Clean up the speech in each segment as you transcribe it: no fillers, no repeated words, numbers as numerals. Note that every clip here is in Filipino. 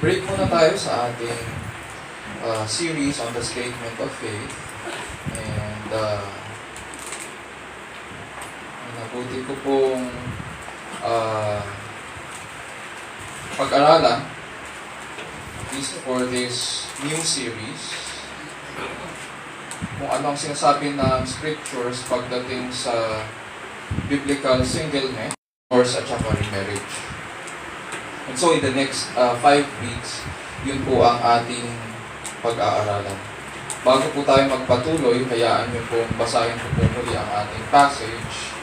break muna tayo sa ating series on the statement of faith. And nabuti ko pong pag-aralan, at least for this new series, kung anong sinasabi ng scriptures pagdating sa biblical singleness, divorce at saka remarriage. And so in the next 5 weeks, yun po ang ating pag-aaralan. Bago po tayo magpatuloy, hayaan niyo po basahin ko po muli ang ating passage.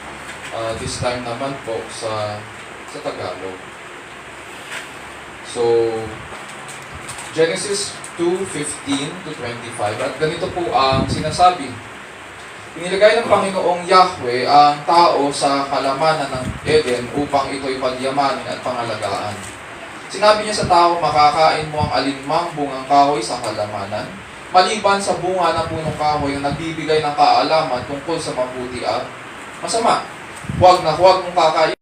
This time naman po sa Tagalog. So, Genesis 2:15 to 25. At ganito po ang sinasabi. Inilagay ng Panginoong Yahweh ang tao sa kalamanan ng Eden upang ito'y pagyamanin at pangalagaan. Sinabi niya sa tao, makakain mo ang alinmang bungang kahoy sa kalamanan, maliban sa bunga ng punong kahoy na nagbibigay ng kaalaman tungkol sa mabuti at masama. Huwag mong kakain.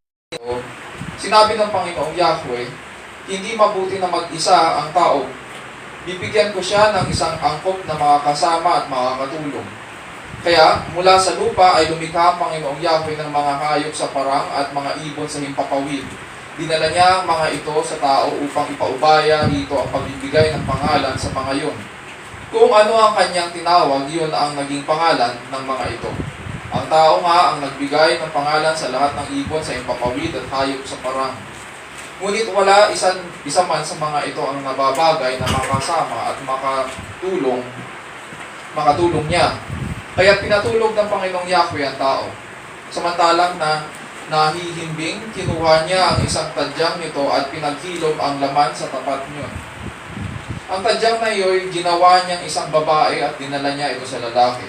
Sinabi ng Panginoong Yahweh, hindi mabuti na mag-isa ang tao. Bibigyan ko siya ng isang angkop na makakasama at makakatulong. Kaya, mula sa lupa ay lumikha ang Panginoong Yahweh ng mga hayop sa parang at mga ibon sa himpapawid. Dinala niya ang mga ito sa tao upang ipaubaya rito ang pagbibigay ng pangalan sa mga yun. Kung ano ang kanyang tinawag, yun ang naging pangalan ng mga ito. Ang tao nga ang nagbigay ng pangalan sa lahat ng ibon sa himpapawid at hayop sa parang. Ngunit wala isa man sa mga ito ang nababagay na makasama at makatulong niya. Kaya pinatulog ng Panginoong Yahweh ang tao. Samantalang na nahihimbing, kinuha niya ang isang tadyang nito at pinaghilom ang laman sa tapat niyo. Ang tadyang na iyo'y ginawa niyang isang babae at dinala niya ito sa lalaki.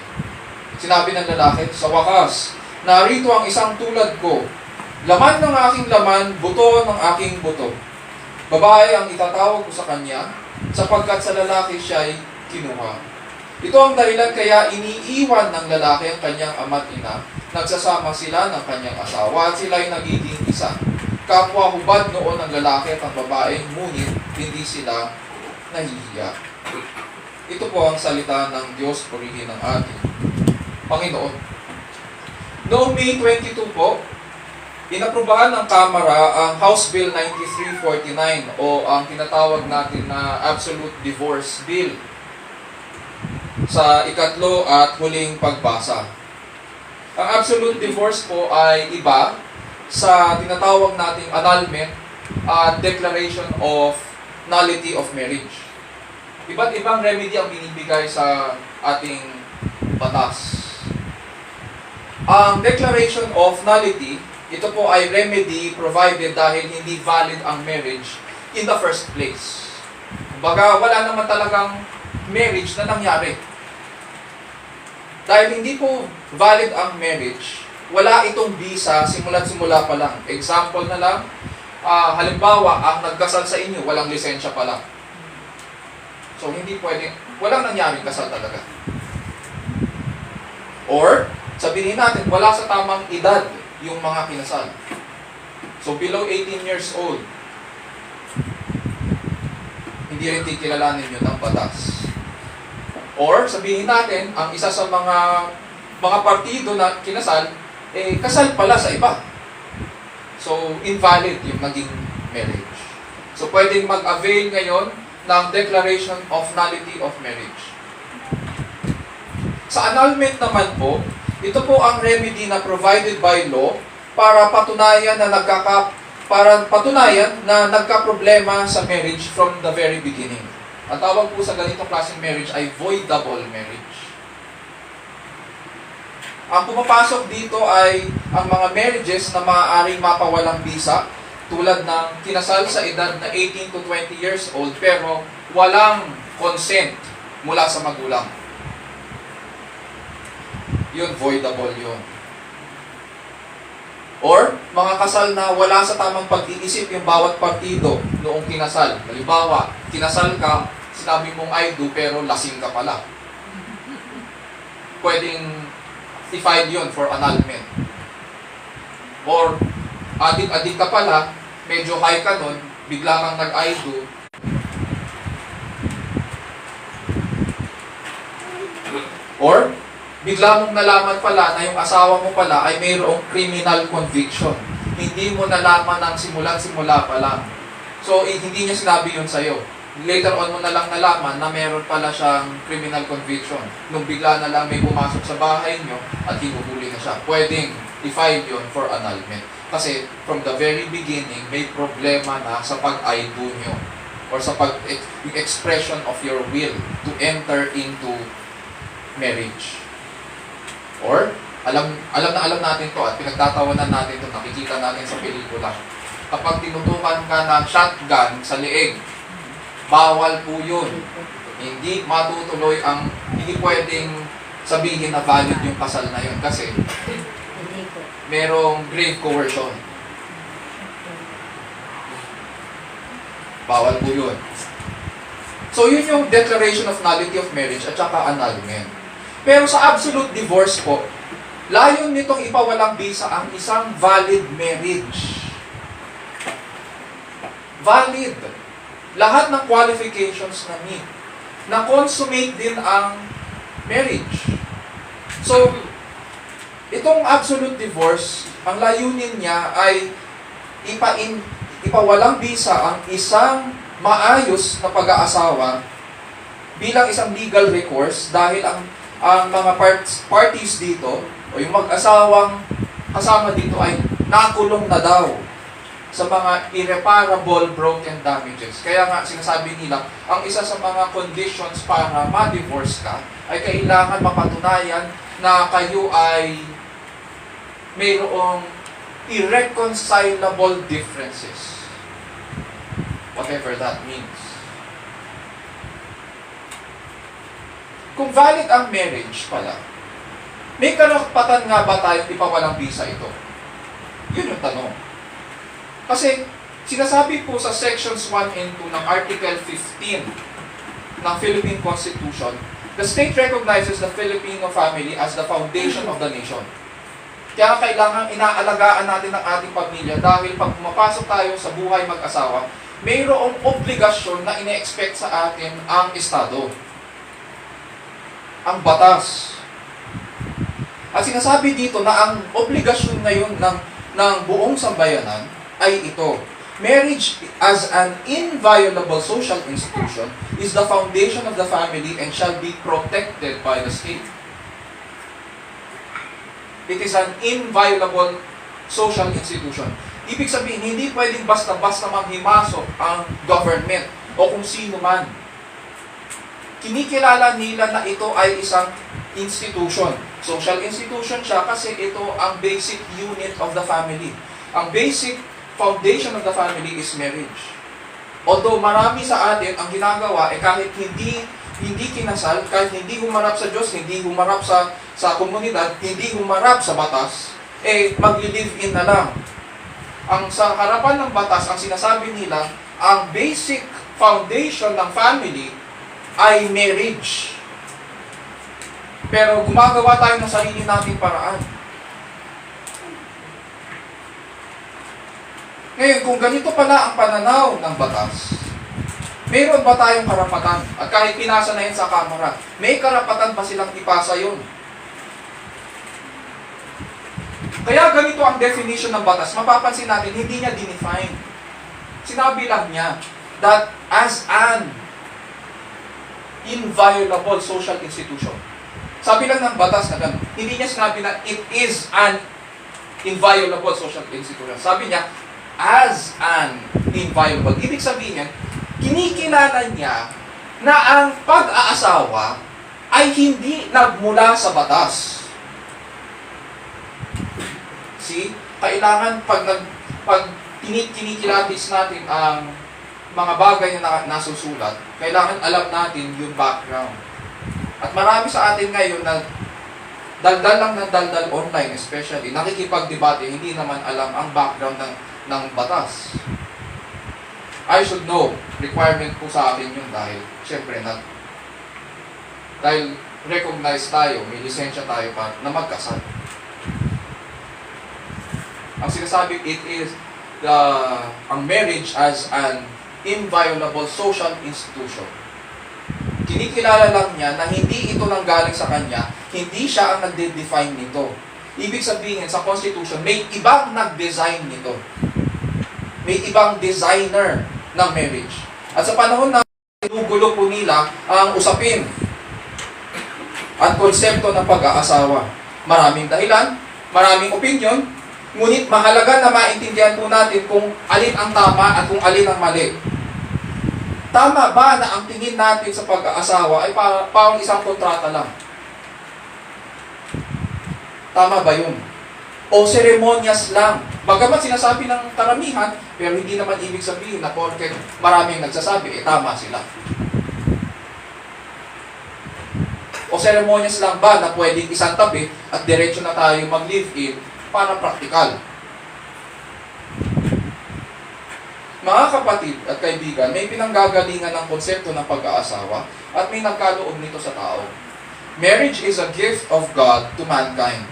Sinabi ng lalaki, sa wakas, narito ang isang tulad ko. Laman ng aking laman, buto ng aking buto. Babae ang itatawag ko sa kanya, sapagkat sa lalaki siya'y kinuha. Ito ang dahilan kaya iniiwan ng lalaki ang kanyang ama't ina, nagsasama sila ng kanyang asawa at sila'y nagiging isa. Kapwa hubad noon ang lalaki at ang babae, ngunit hindi sila nahihiya. Ito po ang salita ng Diyos, purihin ng ating Panginoon. Noong May 22 po, inaprubahan ng Kamara ang House Bill 9349 o ang tinatawag natin na Absolute Divorce Bill sa ikatlo at huling pagbasa. Ang Absolute Divorce po ay iba sa tinatawag nating annulment at declaration of nullity of marriage. Iba't ibang remedy ang binibigay sa ating batas. Ang declaration of nullity, ito po ay remedy provided dahil hindi valid ang marriage in the first place. Kumbaga, wala naman talagang marriage na nangyari. Dahil hindi po valid ang marriage, wala itong visa simula't-simula pa lang. Example na lang, halimbawa, ang nagkasal sa inyo, walang lisensya pa lang. So, hindi pwede, walang nangyaring kasal talaga. Or, sabihin natin, wala sa tamang edad yung mga kinasal. So, below 18 years old, hindi rin kikilalanin yun ng batas. Or, sabihin natin, ang isa sa mga partido na kinasal, kasal pala sa iba. So, invalid yung naging marriage. So, pwedeng mag-avail ngayon ng declaration of nullity of marriage. Sa annulment naman po, ito po ang remedy na provided by law para patunayan na nagka-problema sa marriage from the very beginning. Ang tawag po sa ganitong klaseng marriage ay voidable marriage. Ang pumapasok dito ay ang mga marriages na maaaring mapawalang bisa, tulad ng kinasal sa edad na 18 to 20 years old pero walang consent mula sa magulang. Yun, voidable yun. Or, mga kasal na wala sa tamang pag-iisip yung bawat partido noong kinasal. Halimbawa, kinasal ka, sinabi mong I do, pero lasing ka pala. Pwedeng i-file yun for annulment. Or, adik-adik ka pala, medyo high ka nun, bigla kang nag-I do, Or, bigla mong nalaman pala na yung asawa mo pala ay mayroong criminal conviction. Hindi mo nalaman ng simula pa lang. So, hindi niya sinabi yun sa'yo. Later on mo na lang nalaman na meron pala siyang criminal conviction. Nung bigla na lang may pumasok sa bahay niyo at hinuhuli na siya. Pwedeng i-file yun for annulment. Kasi from the very beginning, may problema na sa pag-I-do niyo or sa yung expression of your will to enter into marriage. Or, alam natin to at pinagtatawanan natin to, nakikita natin sa pelikula. Kapag tinutukan ka ng shotgun sa leeg, bawal po yun. Hindi matutuloy hindi pwedeng sabihin na valid yung kasal na yun kasi merong grave coercion. Bawal po yun. So yun yung declaration of nullity of marriage at saka annulment. Pero sa absolute divorce po, layon nitong ipawalang bisa ang isang valid marriage. Valid. Lahat ng qualifications na meet. Na-consummate din ang marriage. So, itong absolute divorce, ang layunin niya ay ipawalang bisa ang isang maayos na pag-aasawa bilang isang legal recourse dahil ang mga parties dito o yung mag-asawang kasama dito ay nakulong na daw sa mga irreparable broken damages. Kaya nga sinasabi nila, ang isa sa mga conditions para ma-divorce ka ay kailangan mapatunayan na kayo ay mayroong irreconcilable differences. Whatever that means. Kung valid ang marriage pala, may karapatan nga ba tayong ipawalang bisa ito? Yun yung tanong. Kasi, sinasabi po sa sections 1 and 2 ng Article 15 ng Philippine Constitution, the state recognizes the Filipino family as the foundation of the nation. Kaya kailangan inaalagaan natin ang ating pamilya dahil pag pumapasok tayo sa buhay mag-asawa, mayroong obligasyon na ine-expect sa atin ang Estado. Ang batas. At sinasabi dito na ang obligasyon ngayon ng buong sambayanan ay ito. Marriage as an inviolable social institution is the foundation of the family and shall be protected by the state. It is an inviolable social institution. Ibig sabihin, hindi pwedeng basta-basta manghimasok ang government o kung sino man. Kinikilala nila na ito ay isang institution. Social institution siya kasi ito ang basic unit of the family. Ang basic foundation of the family is marriage. Although marami sa atin ang ginagawa kahit hindi kinasal, kahit hindi humarap sa Diyos, hindi humarap sa komunidad, hindi humarap sa batas, magli-live-in na lang. Ang sa harapan ng batas, ang sinasabi nila, ang basic foundation ng family ay marriage. Pero gumagawa tayo ng sarili nating paraan. Ngayon, kung ganito pala ang pananaw ng batas, mayroon ba tayong karapatan? At kahit pinasa na yun sa Kamara, may karapatan ba silang ipasa yun? Kaya ganito ang definition ng batas. Mapapansin natin, hindi niya dinefine. Sinabi lang niya that as an inviolable social institution. Sabi lang ng batas na gano'n. Hindi niya sinabi na it is an inviolable social institution. Sabi niya, as an inviolable. Ibig sabihin, kinikilala niya na ang pag-aasawa ay hindi nagmula sa batas. See? Kailangan pag kinikilatis natin ang mga bagay na nasusulat, kailangan alam natin yung background. At marami sa atin ngayon na daldal lang ng daldal online especially, nakikipagdebate, hindi naman alam ang background ng batas. I should know. Requirement po sa akin yun dahil, syempre, dahil recognize tayo, may lisensya tayo na magkasal. Ang sinasabi, it is ang marriage as an inviolable social institution. Kinikilala lang niya na hindi ito nanggaling sa kanya, hindi siya ang nagde-define nito. Ibig sabihin, sa Constitution, may ibang nag-design nito. May ibang designer ng marriage. At sa panahon na ginugulo po nila ang usapin at konsepto ng pag-aasawa. Maraming dahilan, maraming opinion, ngunit mahalaga na maintindihan po natin kung alin ang tama at kung alin ang mali. Tama ba na ang tingin natin sa pag-aasawa ay parang isang kontrata lang? Tama ba yun? O seremonyas lang? Bagamat sinasabi ng karamihan, pero hindi naman ibig sabihin na porket maraming nagsasabi, tama sila. O seremonyas lang ba na pwedeng isang tabi at diretso na tayo mag-live-in para praktikal? Mga kapatid at kaibigan, may pinanggagalingan ng konsepto ng pag-aasawa at may nagkaloob nito sa tao. Marriage is a gift of God to mankind.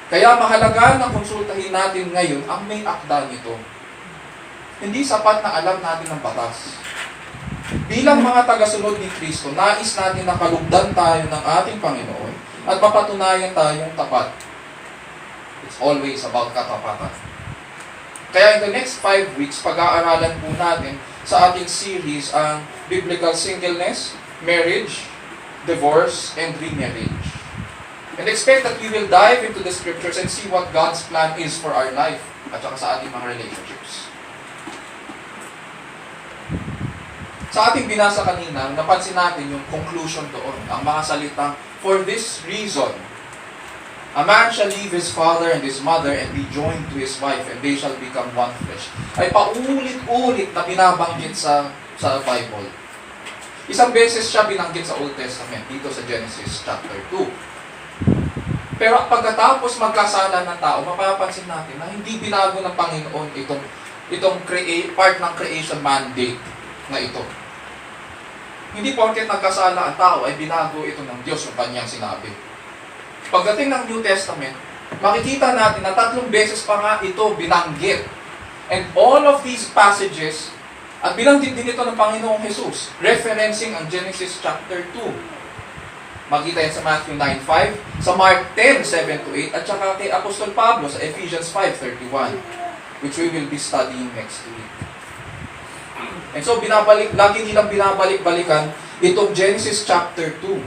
Kaya mahalaga na konsultahin natin ngayon ang may akda nito. Hindi sapat na alam natin ang batas. Bilang mga tagasunod ni Kristo, nais natin na kalugdan tayo ng ating Panginoon at mapatunayan tayong tapat. It's always about katapatan. Kaya in the next 5 weeks, pag-aaralan po natin sa ating series ang Biblical Singleness, Marriage, Divorce, and Remarriage. And expect that we will dive into the scriptures and see what God's plan is for our life at saka sa ating mga relationships. Sa ating binasa kanina, napansin natin yung conclusion doon, ang mga salitang, "For this reason, a man shall leave his father and his mother and be joined to his wife, and they shall become one flesh." Ay paulit-ulit na binabanggit sa Bible. Isang beses siya binanggit sa Old Testament, dito sa Genesis chapter 2. Pero pagkatapos magkasala ng tao, mapapansin natin na hindi binago ng Panginoon itong part ng creation mandate na ito. Hindi porket nagkasala ang tao ay binago ito ng Diyos yung kanyang sinabi. Pagdating ng New Testament, makikita natin na 3 beses pa nga ito binanggit. And all of these passages, at binanggit din ito ng Panginoong Jesus, referencing ang Genesis chapter 2. Makita yan sa Matthew 9:5, sa Mark 10:7-8, at saka kay Apostol Pablo sa Ephesians 5:31, which we will be studying next week. And so, lagi nilang binabalik-balikan itong Genesis chapter 2.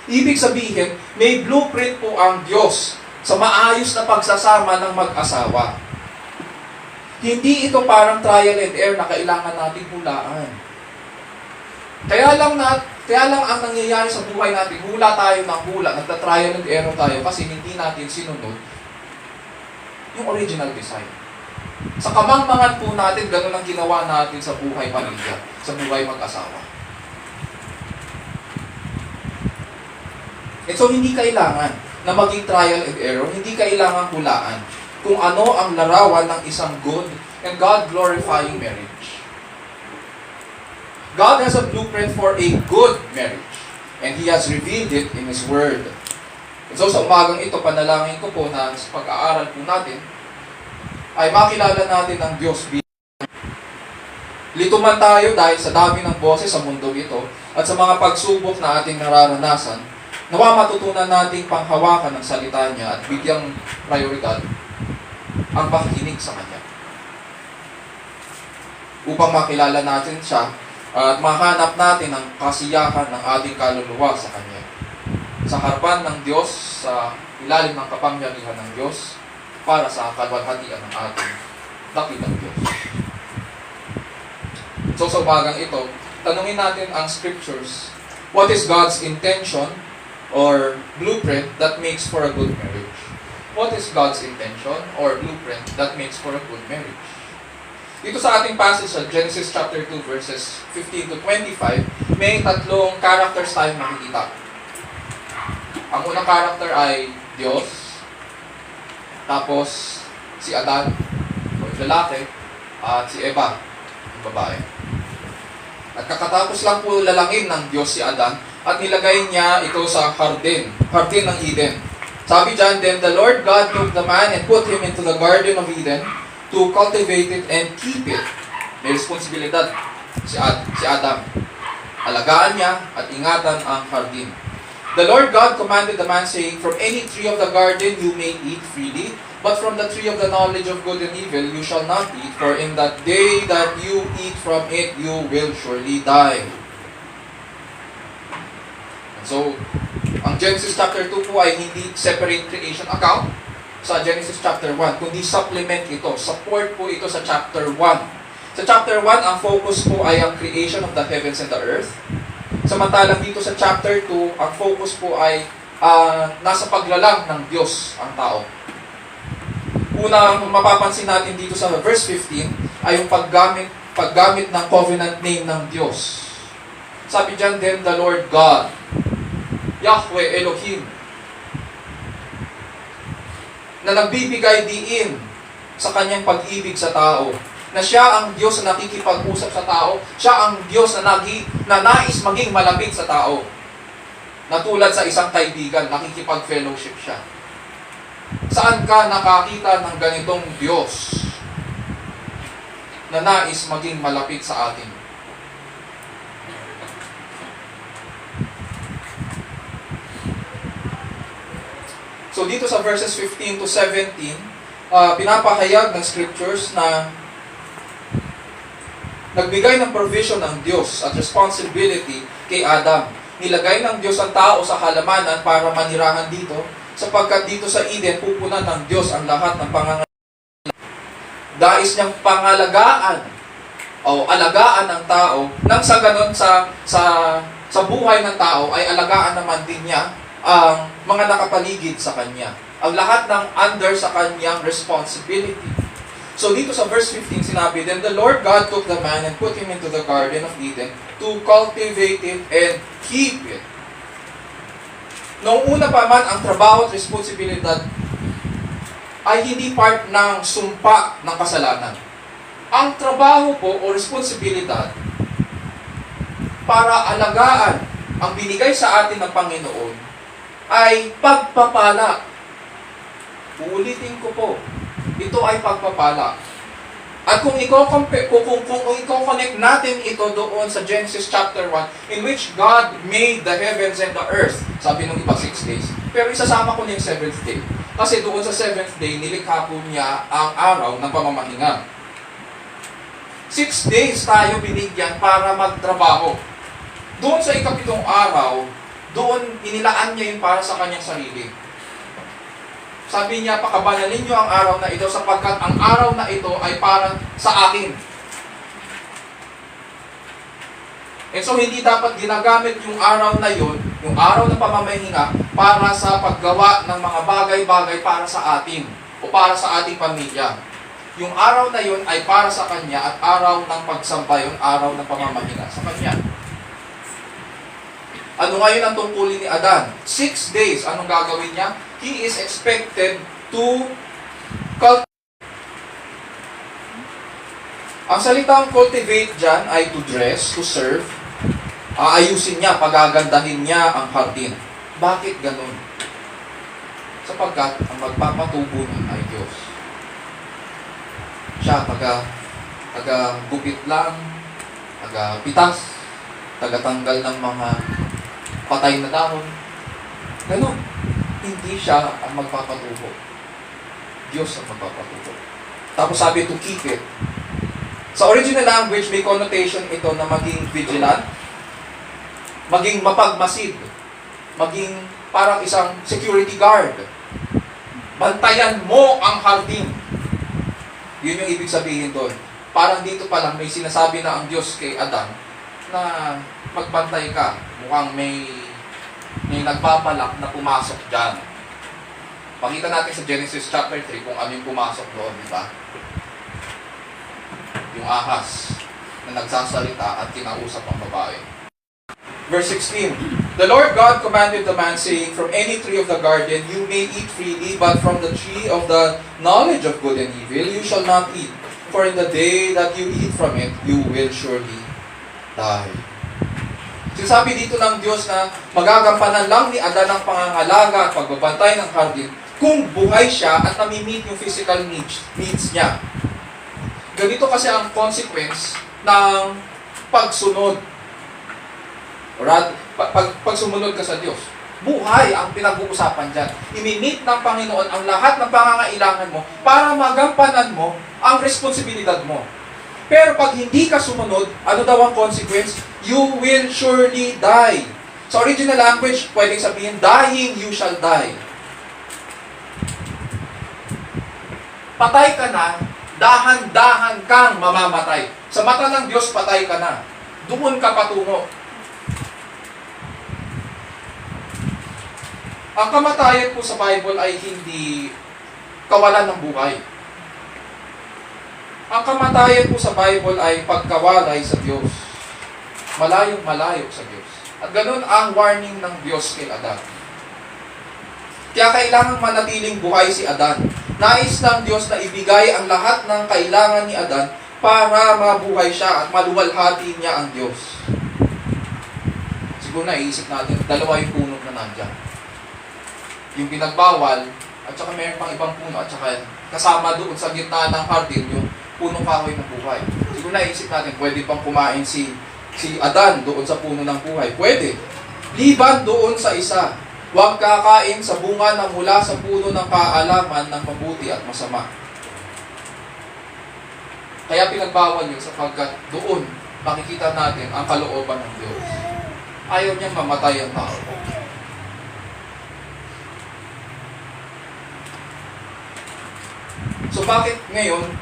Ibig sabihin, may blueprint po ang Diyos sa maayos na pagsasama ng mag-asawa. Hindi ito parang trial and error na kailangan natin hulaan. Kaya lang ang nangyayari sa buhay natin, hula tayo ng hula, nagta-trial and error tayo kasi hindi natin sinunod yung original design. Sa kamangmangan po natin, ganun ang ginawa natin sa buhay pamilya, sa buhay mag-asawa. And so, hindi kailangan na maging trial and error, hindi kailangan hulaan kung ano ang larawan ng isang good and God-glorifying marriage. God has a blueprint for a good marriage, and He has revealed it in His Word. And so, sa umagang ito, panalangin ko po na sa pag-aaral po natin, ay makilala natin ang Diyos. Lito man tayo dahil sa dami ng boses sa mundo ito at sa mga pagsubok na ating nararanasan, nawa matutunan nating panghawakan ng salita niya at bigyang prioridad ang pakikinig sa Kanya. Upang makilala natin siya at mahanap natin ang kasiyahan ng ating kaluluwa sa Kanya. Sa harapan ng Diyos, sa ilalim ng kapangyarihan ng Diyos, para sa kalwalhatian ng ating dakilang Diyos. So sa umagang ito, tanungin natin ang scriptures. What is God's intention or blueprint that makes for a good marriage? What is God's intention or blueprint that makes for a good marriage? Dito sa ating passage sa Genesis chapter 2 verses 15-25, may 3 characters tayong makikita. Ang unang character ay Diyos, tapos si Adan, o lalaki, at si Eva, yung babae. At kakatapos lang po lalangin ng Diyos si Adan at nilagay niya ito sa hardin ng Eden. Sabi dyan, "Then the Lord God took the man and put him into the garden of Eden to cultivate it and keep it." May responsibilidad si Adam. alagaan niya at ingatan ang hardin. The Lord God commanded the man, saying, "From any tree of the garden you may eat freely, but from the tree of the knowledge of good and evil you shall not eat, for in that day that you eat from it you will surely die." So, ang Genesis chapter 2 po ay hindi separate creation account sa Genesis chapter 1, kundi supplement ito, support po ito sa chapter 1. Sa chapter 1, ang focus po ay ang creation of the heavens and the earth. Samantalang dito sa chapter 2, ang focus po ay nasa paglalang ng Diyos ang tao. Unang mapapansin natin dito sa verse 15 ay yung paggamit ng covenant name ng Diyos. Sabi dyan din, the Lord God, Yahweh Elohim, na nagbibigay diin sa kanyang pag-ibig sa tao, na siya ang Diyos na nakikipag-usap sa tao, siya ang Diyos na nais maging malapit sa tao. Na tulad sa isang kaibigan, nakikipag-fellowship siya. Saan ka nakakita ng ganitong Diyos na nais maging malapit sa atin? So dito sa verses 15 to 17, pinapahayag ng scriptures na nagbigay ng provision ng Diyos at responsibility kay Adam. Nilagay ng Diyos ang tao sa halamanan para manirahan dito, sapagkat dito sa Eden pupunan ng Diyos ang lahat ng pangangailangan. Dais niyang pangalagaan o alagaan ng tao, nang sa ganon sa buhay ng tao ay alagaan naman din niya ang mga nakapaligid sa kanya. Ang lahat ng under sa kanyang responsibility. So dito sa verse 15 sinabi, "Then the Lord God took the man and put him into the garden of Eden to cultivate it and keep it." Noong una pa man, ang trabaho at responsibilidad ay hindi part ng sumpa ng kasalanan. Ang trabaho po o responsibilidad para alagaan ang binigay sa atin ng Panginoon ay pagpapala. Uulitin ko po, ito ay pagpapala. At kung i-connect natin ito doon sa Genesis chapter 1, in which God made the heavens and the earth, sabi nung iba 6 days, pero isasama ko na yung 7th day. Kasi doon sa 7th day, nilikha po niya ang araw ng pamamahinga. 6 days tayo binigyan para magtrabaho. Doon sa ikapitong araw, doon inilaan niya yun para sa kanyang sarili. Sabi niya, pakabanalin niyo ang araw na ito sapagkat ang araw na ito ay para sa akin. And so, hindi dapat ginagamit yung araw na yun, yung araw ng pamamahinga, para sa paggawa ng mga bagay-bagay para sa atin o para sa ating pamilya. Yung araw na yun ay para sa kanya at araw ng pagsamba yun, araw ng pamamahinga sa kanya. Ano ngayon ang tungkulin ni Adan? 6 days. Anong gagawin niya? He is expected to cultivate. Ang salitang cultivate dyan ay to dress, to serve. Aayusin niya, pagagandahin niya ang hardin. Bakit ganun? Sapagkat ang magpapatubo nun ay Diyos. Siya, taga-gupit lang, taga-pitas, taga-tanggal ng mga patay na dahon. Ganun. Hindi siya ang magpapatubo. Diyos ang magpapatubo. Tapos sabi to keep it. Sa original language, may connotation ito na maging vigilant, maging mapagmasid, maging parang isang security guard. Bantayan mo ang hardin. Yun yung ibig sabihin doon. Parang dito pa lang may sinasabi na ang Diyos kay Adan na magbantay ka. Mukhang may nagpapalak na pumasok dyan. Pakita natin sa Genesis chapter 3 kung ano yung pumasok doon, di ba? Yung ahas na nagsasalita at kinausap ang babae. Verse 16, "The Lord God commanded the man, saying, From any tree of the garden you may eat freely, but from the tree of the knowledge of good and evil you shall not eat. For in the day that you eat from it, you will surely die." Sinasabi dito ng Diyos na magagampanan lang ni Adan ang pangangalaga at pagbabantay ng hardin kung buhay siya at nami-meet yung physical needs niya. Ganito kasi ang consequence ng pagsunod. Pag sumunod ka sa Diyos, buhay ang pinag-uusapan dyan. Imi-meet ng Panginoon ang lahat ng pangangailangan mo para magampanan mo ang responsibilidad mo. Pero pag hindi ka sumunod, ano daw ang consequence? You will surely die. Sa original language, pwedeng sabihin, dying you shall die. Patay ka na, dahan-dahan kang mamamatay. Sa mata ng Diyos, patay ka na. Doon ka patungo. Ang kamatayan po sa Bible ay hindi kawalan ng buhay. Ang kamatayan po sa Bible ay pagkawalay sa Diyos. Malayong-malayo sa Diyos. At ganun ang warning ng Diyos kay Adan. Kaya kailangang manatiling buhay si Adan. Nais ng Diyos na ibigay ang lahat ng kailangan ni Adan para mabuhay siya at maluwalhati niya ang Diyos. Siguro naiisip natin, dalawa yung puno na nandiyan. Yung pinagbawal, at saka mayroon pang ibang puno, at saka kasama doon sa gitna ng hardin, yung punong kahoy ng buhay. Siguro naisip natin, pwede pang kumain si Adan doon sa puno ng buhay. Pwede. Liban doon sa isa. Huwag kakain sa bunga na mula sa puno ng kaalaman ng mabuti at masama. Kaya pinagbawal yun sapagkat doon makikita natin ang kalooban ng Diyos. Ayaw niyang mamatay ang tao. So bakit ngayon,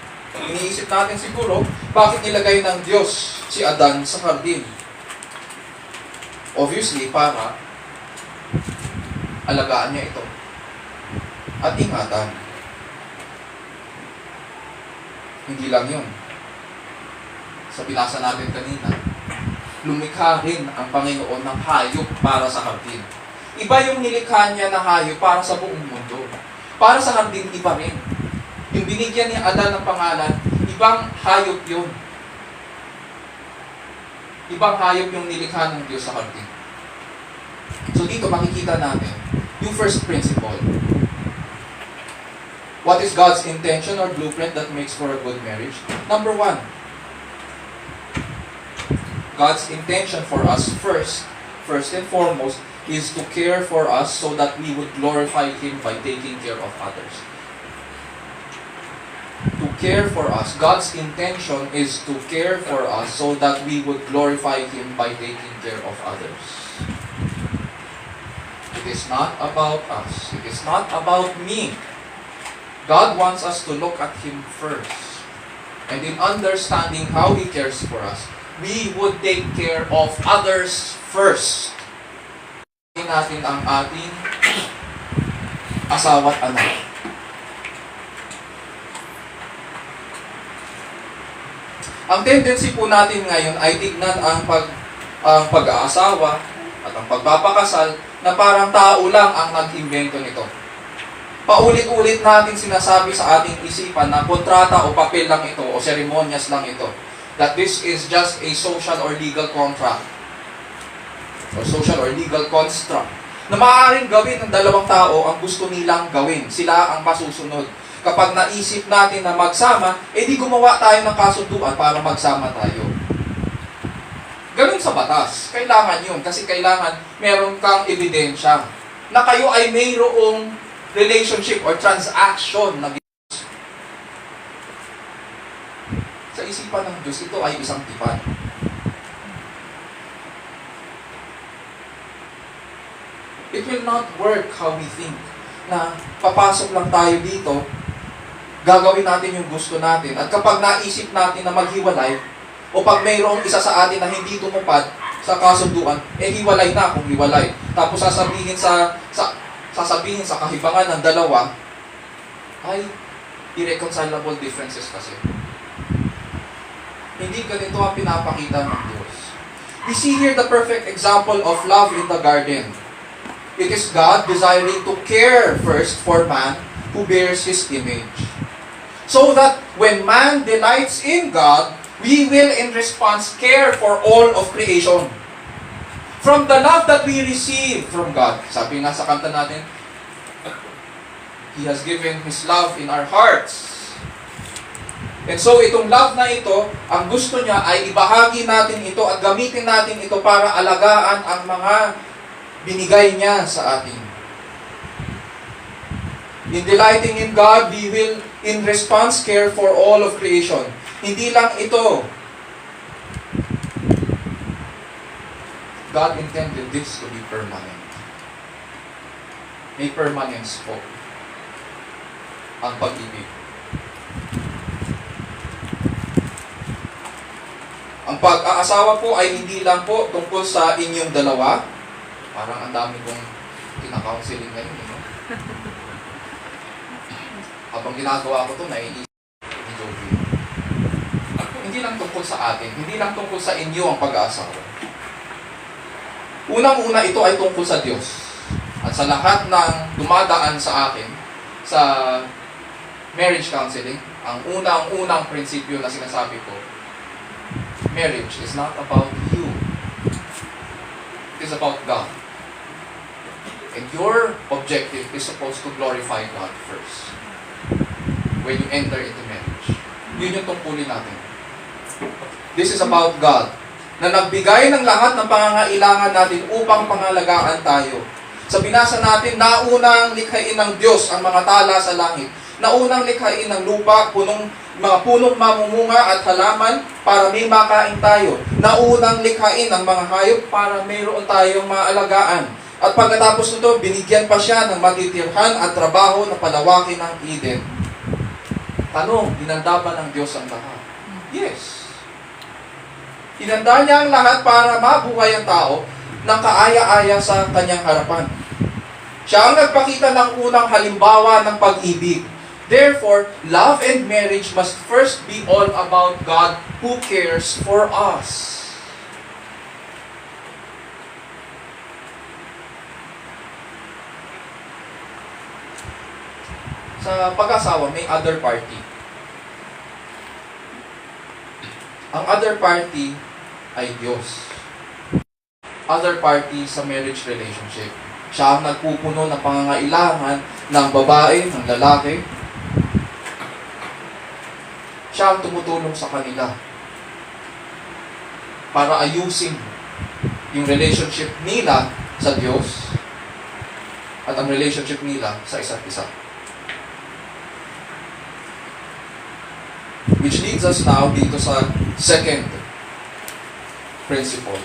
iniisip natin siguro, bakit nilagay ng Diyos si Adan sa hardin? Obviously, para alagaan niya ito. At ingatan. Hindi lang yun. Sa binasa natin kanina, lumikha rin ang Panginoon ng hayop para sa hardin. Iba yung nilikha niya na hayop para sa buong mundo. Para sa hardin, iba rin. Yung binigyan ni Adan ng pangalan, ibang hayop yun. Ibang hayop yung nilikha ng Diyos sa hardin. So dito makikita natin yung first principle. What is God's intention or blueprint that makes for a good marriage? Number 1, God's intention for us first and foremost, is to care for us so that we would glorify Him by taking care of others. To care for us. God's intention is to care for us so that we would glorify Him by taking care of others. It is not about us. It is not about me. God wants us to look at Him first. And in understanding how He cares for us, we would take care of others first. Natin ang ating asawa at anak. Ang tendency po natin ngayon ay tignan ang pag-aasawa at ang pagpapakasal na parang tao lang ang nag-imbento nito. Paulit-ulit natin sinasabi sa ating isipan na kontrata o papel lang ito o seremonyas lang ito. That this is just a social or legal contract or social or legal construct na maaaring gawin ng dalawang tao ang gusto nilang gawin. Sila ang masusunod. Kapag naisip natin na magsama, di gumawa tayo ng kasunduan para magsama tayo. Ganun sa batas. Kailangan yun. Kasi kailangan meron kang ebidensya na kayo ay mayroong relationship or transaction na sa isipan ng Diyos, ito ay isang tipan. It will not work how we think na papasok lang tayo dito, gagawin natin yung gusto natin. At kapag naisip natin na maghiwalay, o pag mayroong isa sa atin na hindi tumupad sa kasunduan, hiwalay na kung hiwalay. Tapos sasabihin sa kahibangan ng dalawa, ay, irreconcilable differences kasi. Hindi ganito ang pinapakita ng Diyos. We see here the perfect example of love in the garden. It is God desiring to care first for man who bears His image. So that when man delights in God, we will in response care for all of creation. From the love that we receive from God. Sabi nga sa kanta natin, He has given His love in our hearts. And so, itong love na ito, ang gusto niya ay ibahagi natin ito at gamitin natin ito para alagaan ang mga binigay niya sa atin. In delighting in God, we will in response care for all of creation. Hindi lang ito. God intended this to be permanent. May permanence po ang pag-ibig. Ang pag-aasawa po ay hindi lang po tungkol sa inyong dalawa. Parang ang dami kong kina-counseling ngayon. No? Habang ginagawa ko ito, naiisip ni Jovi. Hindi lang tungkol sa atin, hindi lang tungkol sa inyo ang pag-aasawa. Unang-una ito ay tungkol sa Diyos. At sa lahat ng dumadaan sa akin, sa marriage counseling, ang unang-unang prinsipyo na sinasabi ko, marriage is not about you. It is about God. And your objective is supposed to glorify God first. When you enter into marriage. Yun yung tungkulin natin. This is about God, na nagbigay ng lahat ng pangangailangan natin upang pangalagaan tayo. Sa binasa natin, naunang likhain ng Diyos ang mga tala sa langit. Naunang likhain ng lupa, mga punong mamumunga at halaman para may makain tayo. Naunang likhain ang mga hayop para mayroon tayong maalagaan. At pagkatapos nito, binigyan pa siya ng matitirhan at trabaho na palawakin ng Eden. Tanong, hinanda ba ng Diyos ang lahat? Yes. Hinanda niya ang lahat para mabuhay ang tao ng kaaya-aya sa kanyang harapan. Siya ang nagpakita ng unang halimbawa ng pag-ibig. Therefore, love and marriage must first be all about God who cares for us. Sa pag-asawa, may other party. Ang other party ay Diyos. Other party sa marriage relationship. Siya ang nagpupuno ng pangangailangan ng babae, ng lalaki. Siya ang tumutulong sa kanila para ayusin yung relationship nila sa Diyos at ang relationship nila sa isa't isa. Which leads us now dito sa second principle.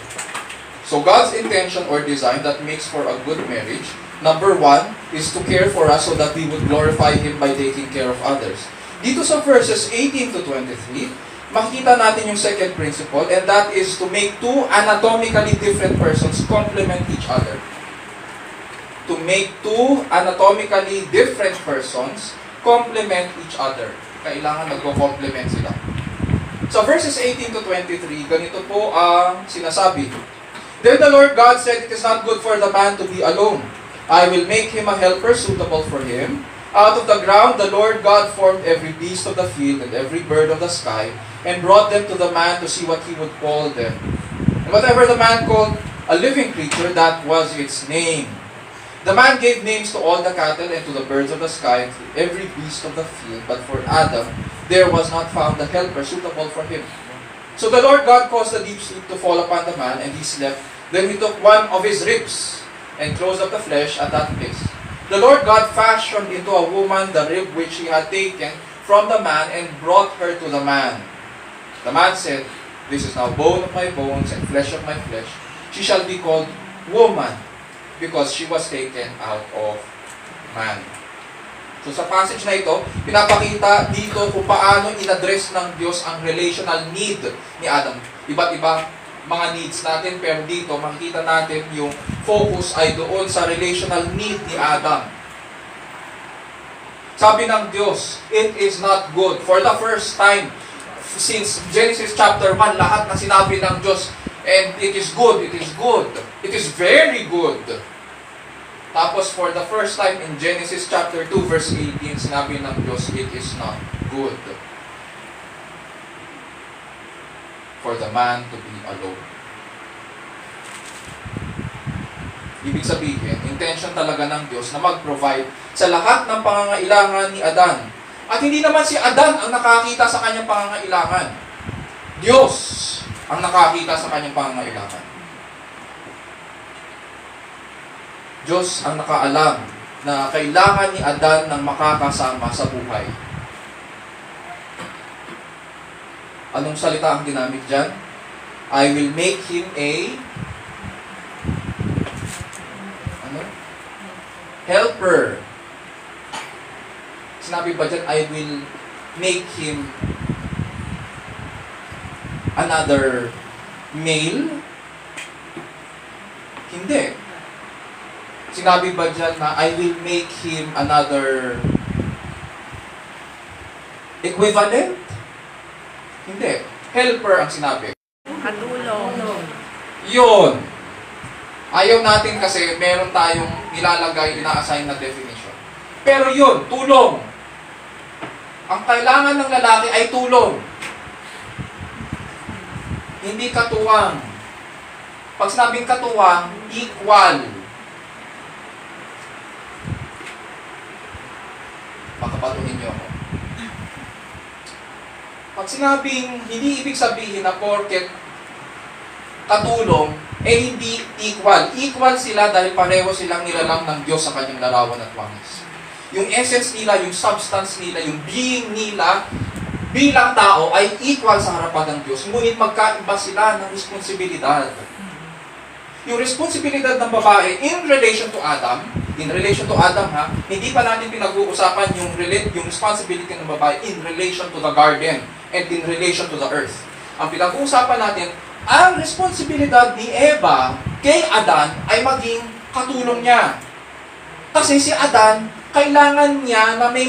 So God's intention or design that makes for a good marriage, number one, is to care for us so that we would glorify Him by taking care of others. Dito sa verses 18 to 23, makikita natin yung second principle, and that is to make two anatomically different persons complement each other. To make two anatomically different persons complement each other. Kailangan nagko-complement sila. Sa verses 18 to 23, ganito po ang sinasabi. Then the Lord God said, "It is not good for the man to be alone. I will make him a helper suitable for him. Out of the ground the Lord God formed every beast of the field and every bird of the sky, and brought them to the man to see what he would call them. And whatever the man called a living creature, that was its name. The man gave names to all the cattle and to the birds of the sky and to every beast of the field, but for Adam there was not found a helper suitable for him. So the Lord God caused a deep sleep to fall upon the man, and he slept. Then he took one of his ribs and closed up the flesh at that place. The Lord God fashioned into a woman the rib which he had taken from the man and brought her to the man. The man said, "This is now bone of my bones and flesh of my flesh. She shall be called woman, because she was taken out of man." So sa passage na ito, pinapakita dito kung paano in-address ng Diyos ang relational need ni Adam. Iba't iba mga needs natin, pero dito makikita natin yung focus ay doon sa relational need ni Adam. Sabi ng Diyos, it is not good. For the first time, since Genesis chapter 1, lahat na sinabi ng Diyos, and it is good, it is good, it is very good. Tapos for the first time in Genesis chapter 2 verse 18, sinabi ng Diyos, it is not good for the man to be alone. Ibig sabihin, intention talaga ng Diyos na mag-provide sa lahat ng pangangailangan ni Adan At hindi naman si Adan ang nakakita sa kanyang pangangailangan. Diyos ang nakakita sa kanyang pangangailangan. Diyos ang nakaalam na kailangan ni Adan ng makakasama sa buhay. Anong salita ang ginamit dyan? I will make him a helper. Sinabi ba dyan, I will make him another male? Hindi. Sinabi ba dyan na I will make him another equivalent? Hindi. Helper ang sinabi. Katulong. Yun. Ayaw natin kasi meron tayong nilalagay, ina-assign na definition. Pero yun, tulong. Ang kailangan ng lalaki ay tulong. Hindi katuwang. Pag sinabing katuwang, equal. Makapatuhin niyo ako. Pag sinabing, hindi ibig sabihin na porket katulong, hindi equal. Equal sila dahil pareho silang nilalang ng Diyos sa kanyang larawan at wangis. Yung essence nila, yung substance nila, yung being nila, bilang tao ay equal sa harapan ng Diyos. Ngunit magkaiba sila ng responsibilidad. Yung responsibilidad ng babae in relation to Adam, hindi pa natin pinag-uusapan yung responsibility ng babae in relation to the garden and in relation to the earth. Ang pinag-uusapan natin, ang responsibilidad ni Eva kay Adan ay maging katulong niya. Kasi si Adan, kailangan niya na may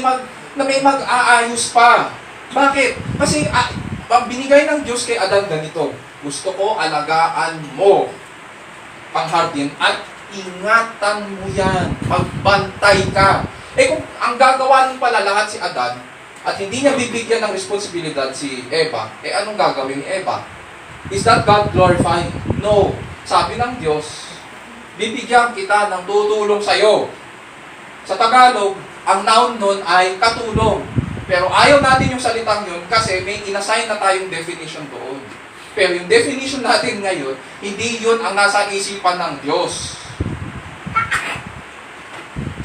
mag-aayos pa. Bakit? Kasi binigay ng Diyos kay Adan ganito, gusto ko alagaan mo panghardin at ingatan mo yan. Magbantay ka. Kung ang gagawa ng pala lahat si Adan at hindi niya bibigyan ng responsibilidad si Eva, anong gagawin ni Eva? Is that God glorifying? No. Sabi ng Diyos, bibigyan kita ng tutulong sa'yo. Sa Tagalog, ang noun nun ay katulong. Pero ayaw natin yung salitang yun kasi may inassign na tayong definition doon. Pero yung definition natin ngayon, hindi yun ang nasa isipan ng Diyos.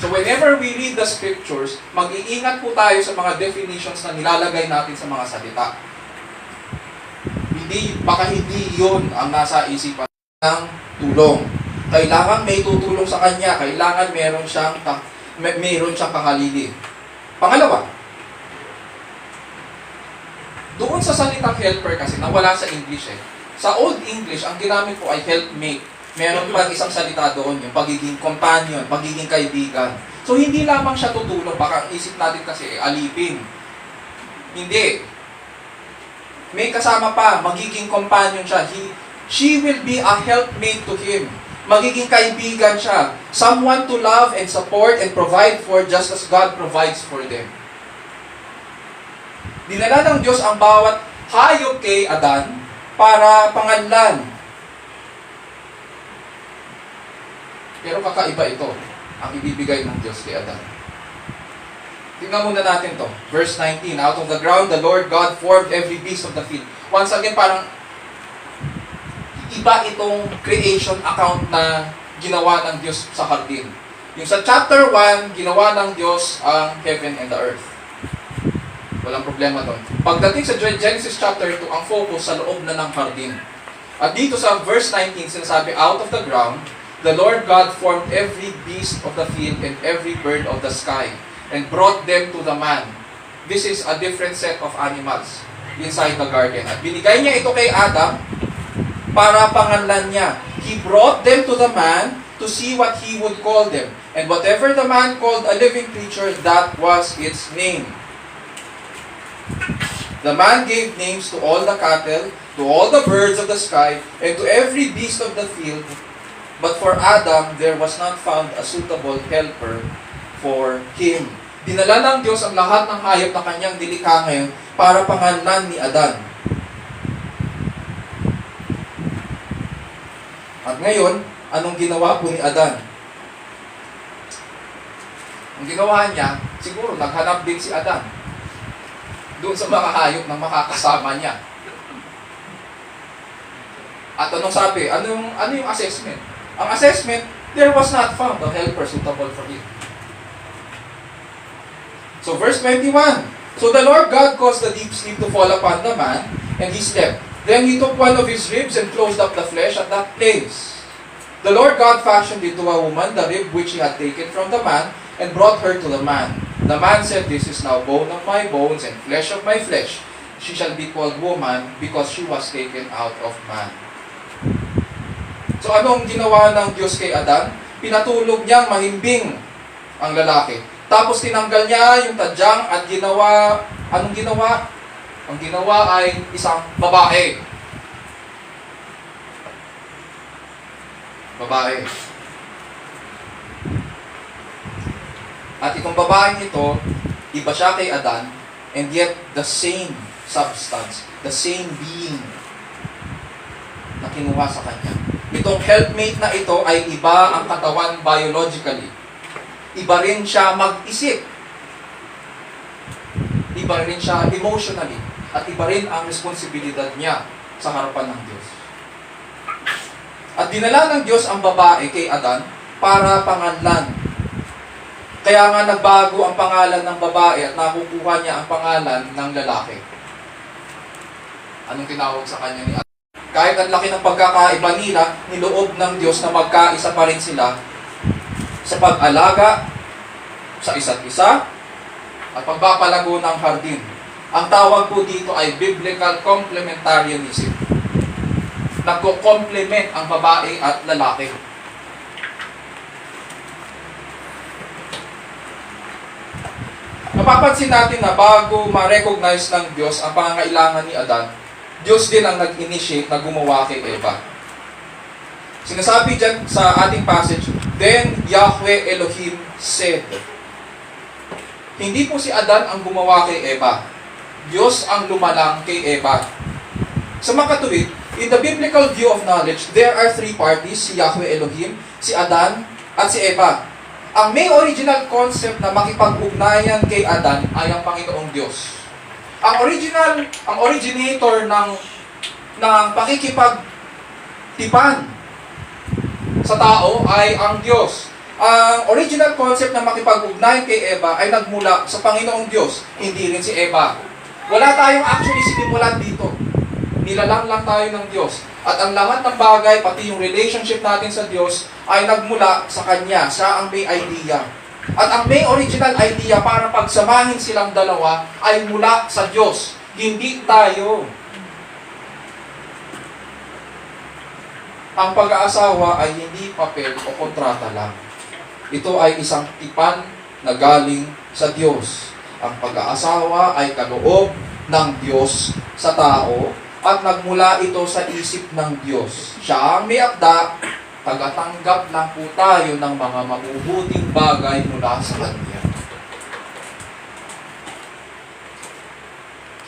So whenever we read the scriptures, mag-iingat po tayo sa mga definitions na nilalagay natin sa mga salita. Baka hindi yun ang nasa isipan ng tulong. Kailangan may tutulong sa kanya, kailangan meron siyang kahalili. Pangalawa, doon sa salitang helper kasi, nawala sa English Sa Old English, ang ginamit po ay helpmate. Meron pa isang salita doon, yung pagiging companion, pagiging kaibigan. So, hindi lamang siya tutulong. Baka isip natin kasi, alipin. Hindi. May kasama pa, magiging companion siya. She will be a helpmate to him. Magiging kaibigan siya. Someone to love and support and provide for just as God provides for them. Dinala ng Diyos ang bawat hayop kay Adan para panganlan. Pero kakaiba ito, ang ibibigay ng Diyos kay Adan. Tingnan muna natin to. Verse 19, out of the ground the Lord God formed every beast of the field. Once again, parang iba itong creation account na ginawa ng Diyos sa hardin. Yung sa chapter 1, ginawa ng Diyos ang heaven and the earth. Walang problema doon. Pagdating sa Genesis chapter 2, ang focus sa loob na ng hardin. At dito sa verse 19, sinasabi, out of the ground, the Lord God formed every beast of the field and every bird of the sky, and brought them to the man. This is a different set of animals inside the garden. At binigay niya ito kay Adam para panganlan niya. He brought them to the man to see what he would call them. And whatever the man called a living creature, that was its name. The man gave names to all the cattle, to all the birds of the sky, and to every beast of the field. But for Adam, there was not found a suitable helper for him. Dinala ng Diyos ang lahat ng hayop na kanyang nilikha ngayon para panganlan ni Adan. At ngayon, anong ginawa po ni Adan? Ang ginawa niya, siguro naghanap din si Adan. doon sa mga hayop na makakasama niya. At anong sabi? Ano yung assessment? Ang assessment, there was not found a helper suitable for him. So verse 21, so the Lord God caused the deep sleep to fall upon the man, and he slept. Then he took one of his ribs and closed up the flesh at that place. The Lord God fashioned into a woman the rib which he had taken from the man, and brought her to the man. The man said, this is now bone of my bones and flesh of my flesh. She shall be called woman, because she was taken out of man. So anong ginawa ng Diyos kay Adan? Pinatulog niyang mahimbing ang lalaki. Tapos tinanggal niya yung tadyang at anong ginawa? Ang ginawa ay isang babae. Babae. At itong babaeng ito, iba siya kay Adan, and yet the same substance, the same being na kinuha sa kanya. Itong helpmate na ito ay iba ang katawan biologically. Iba rin siya mag-isip. Iba rin siya emotionally. At iba rin ang responsibilidad niya sa harapan ng Diyos. At dinala ng Diyos ang babae kay Adan para panganlan. Kaya nga nagbago ang pangalan ng babae at nakukuha niya ang pangalan ng lalaki. Anong tinawag sa kanya ni Adan? Kahit ang laki ng pagkakaiba nila, niloob ng Diyos na magkaisa pa rin sila sa pag-alaga sa isa't isa at pagpapalago ng hardin. Ang tawag po dito ay biblical complementarianism. Nagko-complement ang babae at lalaki. Mapapansin natin na bago ma-recognize ng Diyos ang pangangailangan ni Adan, Diyos din ang nag-initiate na gumawa kay Eva. Sinasabi dyan sa ating passage, then Yahweh Elohim said. Hindi po si Adan ang gumawa kay Eva. Diyos ang lumalang kay Eva. Sa makatuwid, in the biblical view of knowledge, there are three parties, si Yahweh Elohim, si Adan, at si Eva. Ang may original concept na makipag-ugnayan kay Adan ay ang Panginoong Diyos. Ang originator ng pakikipagtipan sa tao ay ang Diyos. Ang original concept na makipag-ugnayan kay Eva ay nagmula sa Panginoong Diyos, hindi rin si Eva. Wala tayong actually sinimulan dito. Nilalang lang tayo ng Diyos. At ang lahat ng bagay, pati yung relationship natin sa Diyos, ay nagmula sa Kanya. Siya ang may idea. At ang may original idea para pagsamahin silang dalawa ay mula sa Diyos. Hindi tayo. Ang pag-aasawa ay hindi papel o kontrata lang. Ito ay isang tipan na galing sa Diyos. Ang pag-aasawa ay kaloob ng Diyos sa tao at nagmula ito sa isip ng Diyos. Siya ang may akda, tagatanggap lang po tayo ng mga mabubuting bagay mula sa Kanya.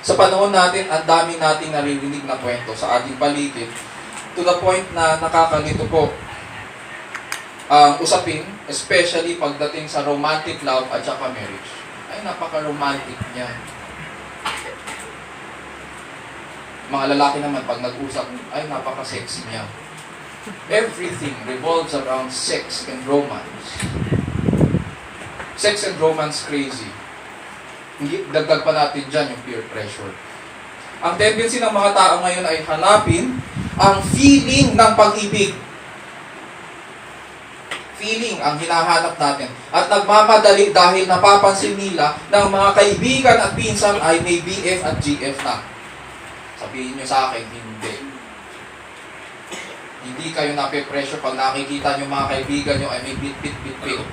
Sa panahon natin, ang dami nating naririnig na kwento sa ating paligid to the point na nakakalito po ang usapin, especially pagdating sa romantic love at saka marriage. Ay, napaka-romantic niya. Mga lalaki naman, pag nag-usap, ay, napaka-sexy niya. Everything revolves around sex and romance. Sex and romance crazy. Dagdag pa natin dyan yung peer pressure. Ang tendency ng mga tao ngayon ay hanapin ang feeling ng pag-ibig. Feeling ang hinahanap natin. At nagmamadali dahil napapansin nila na ang mga kaibigan at pinsan ay may BF at GF na. Sabihin nyo sa akin, hindi. Hindi kayo nape-pressure pag nakikita nyo mga kaibigan nyo ay may bit-bit-bit-bit.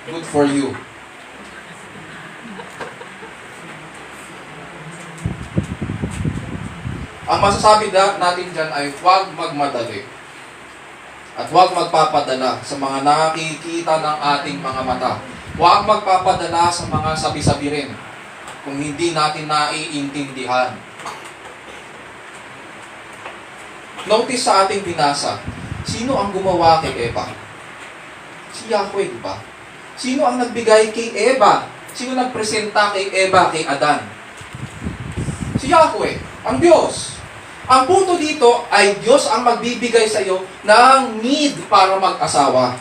Good for you. Ang masasabi natin dyan ay huwag magmadali. At huwag magpapadala sa mga nakikita ng ating mga mata. Huwag magpapadala sa mga sabi-sabi rin kung hindi natin naiintindihan. Notice sa ating binasa, sino ang gumawa kay Eva? Si Yahweh, di ba? Sino ang nagbigay kay Eva Sino nagpresenta kay Eva, kay Adan? Si Yahweh, ang Diyos. Ang punto dito ay Diyos ang magbibigay sa iyo ng need para mag-asawa.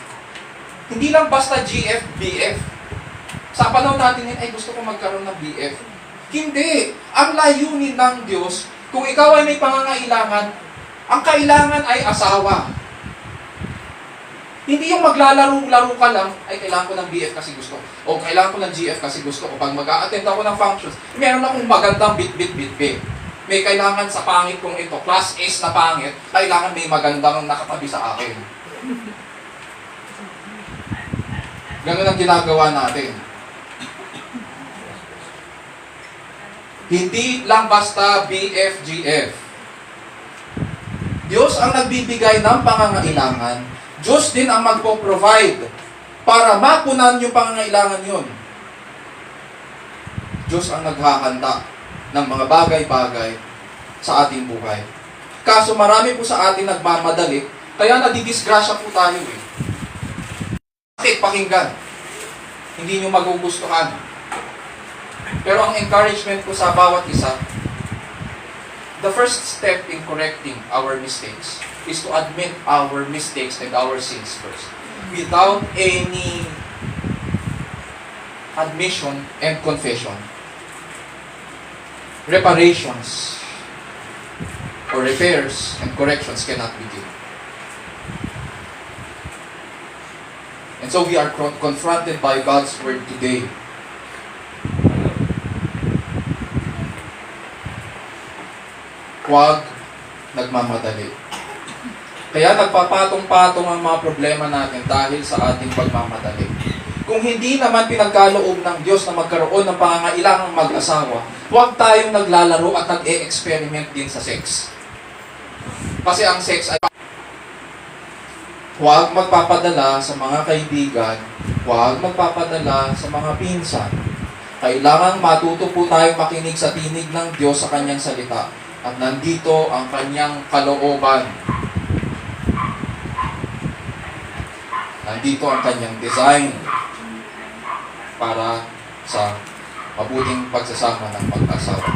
Hindi lang basta GF, BF. Sa panahon natin ay gusto ko magkaroon ng BF. Hindi. Ang layunin ng Diyos, kung ikaw ay may pangangailangan, ang kailangan ay asawa. Hindi yung maglalaro-laro ka lang, ay kailangan ko ng BF kasi gusto ko. O kailangan ko ng GF kasi gusto ko. Pag mag-a-attend ako ng functions, meron akong magandang bit-bit-bit-bit. May kailangan sa pangit kong ito, class S na pangit, kailangan may magandang nakatabi sa akin. Ganun ang ginagawa natin. Hindi lang basta BF, GF. Diyos ang nagbibigay ng pangangailangan. Diyos din ang magpo-provide para mapunan yung pangangailangan yun. Diyos ang naghahanda ng mga bagay-bagay sa ating buhay. Kaso marami po sa atin nagmamadali, kaya nadidisgrasya po tayo eh. Bakit pakinggan? Hindi nyo magugustuhan. Pero ang encouragement ko sa bawat isa, the first step in correcting our mistakes is to admit our mistakes and our sins first. Without any admission and confession, reparations or repairs and corrections cannot begin. And so we are confronted by God's word today. Huwag nagmamadali. Kaya nagpapatong-patong ang mga problema natin dahil sa ating pagmamadali. Kung hindi naman pinagkaloob ng Diyos na magkaroon ng pangangailangang mag-asawa, huwag tayong naglalaro at nag-e-experiment din sa sex. Kasi ang sex ay huwag magpapadala sa mga kaibigan, huwag magpapadala sa mga pinsan. Kailangan matuto po tayong makinig sa tinig ng Diyos sa Kanyang salita. At nandito ang Kanyang kalooban. Nandito ang Kanyang design para sa mabuting pagsasama ng mag-asawa.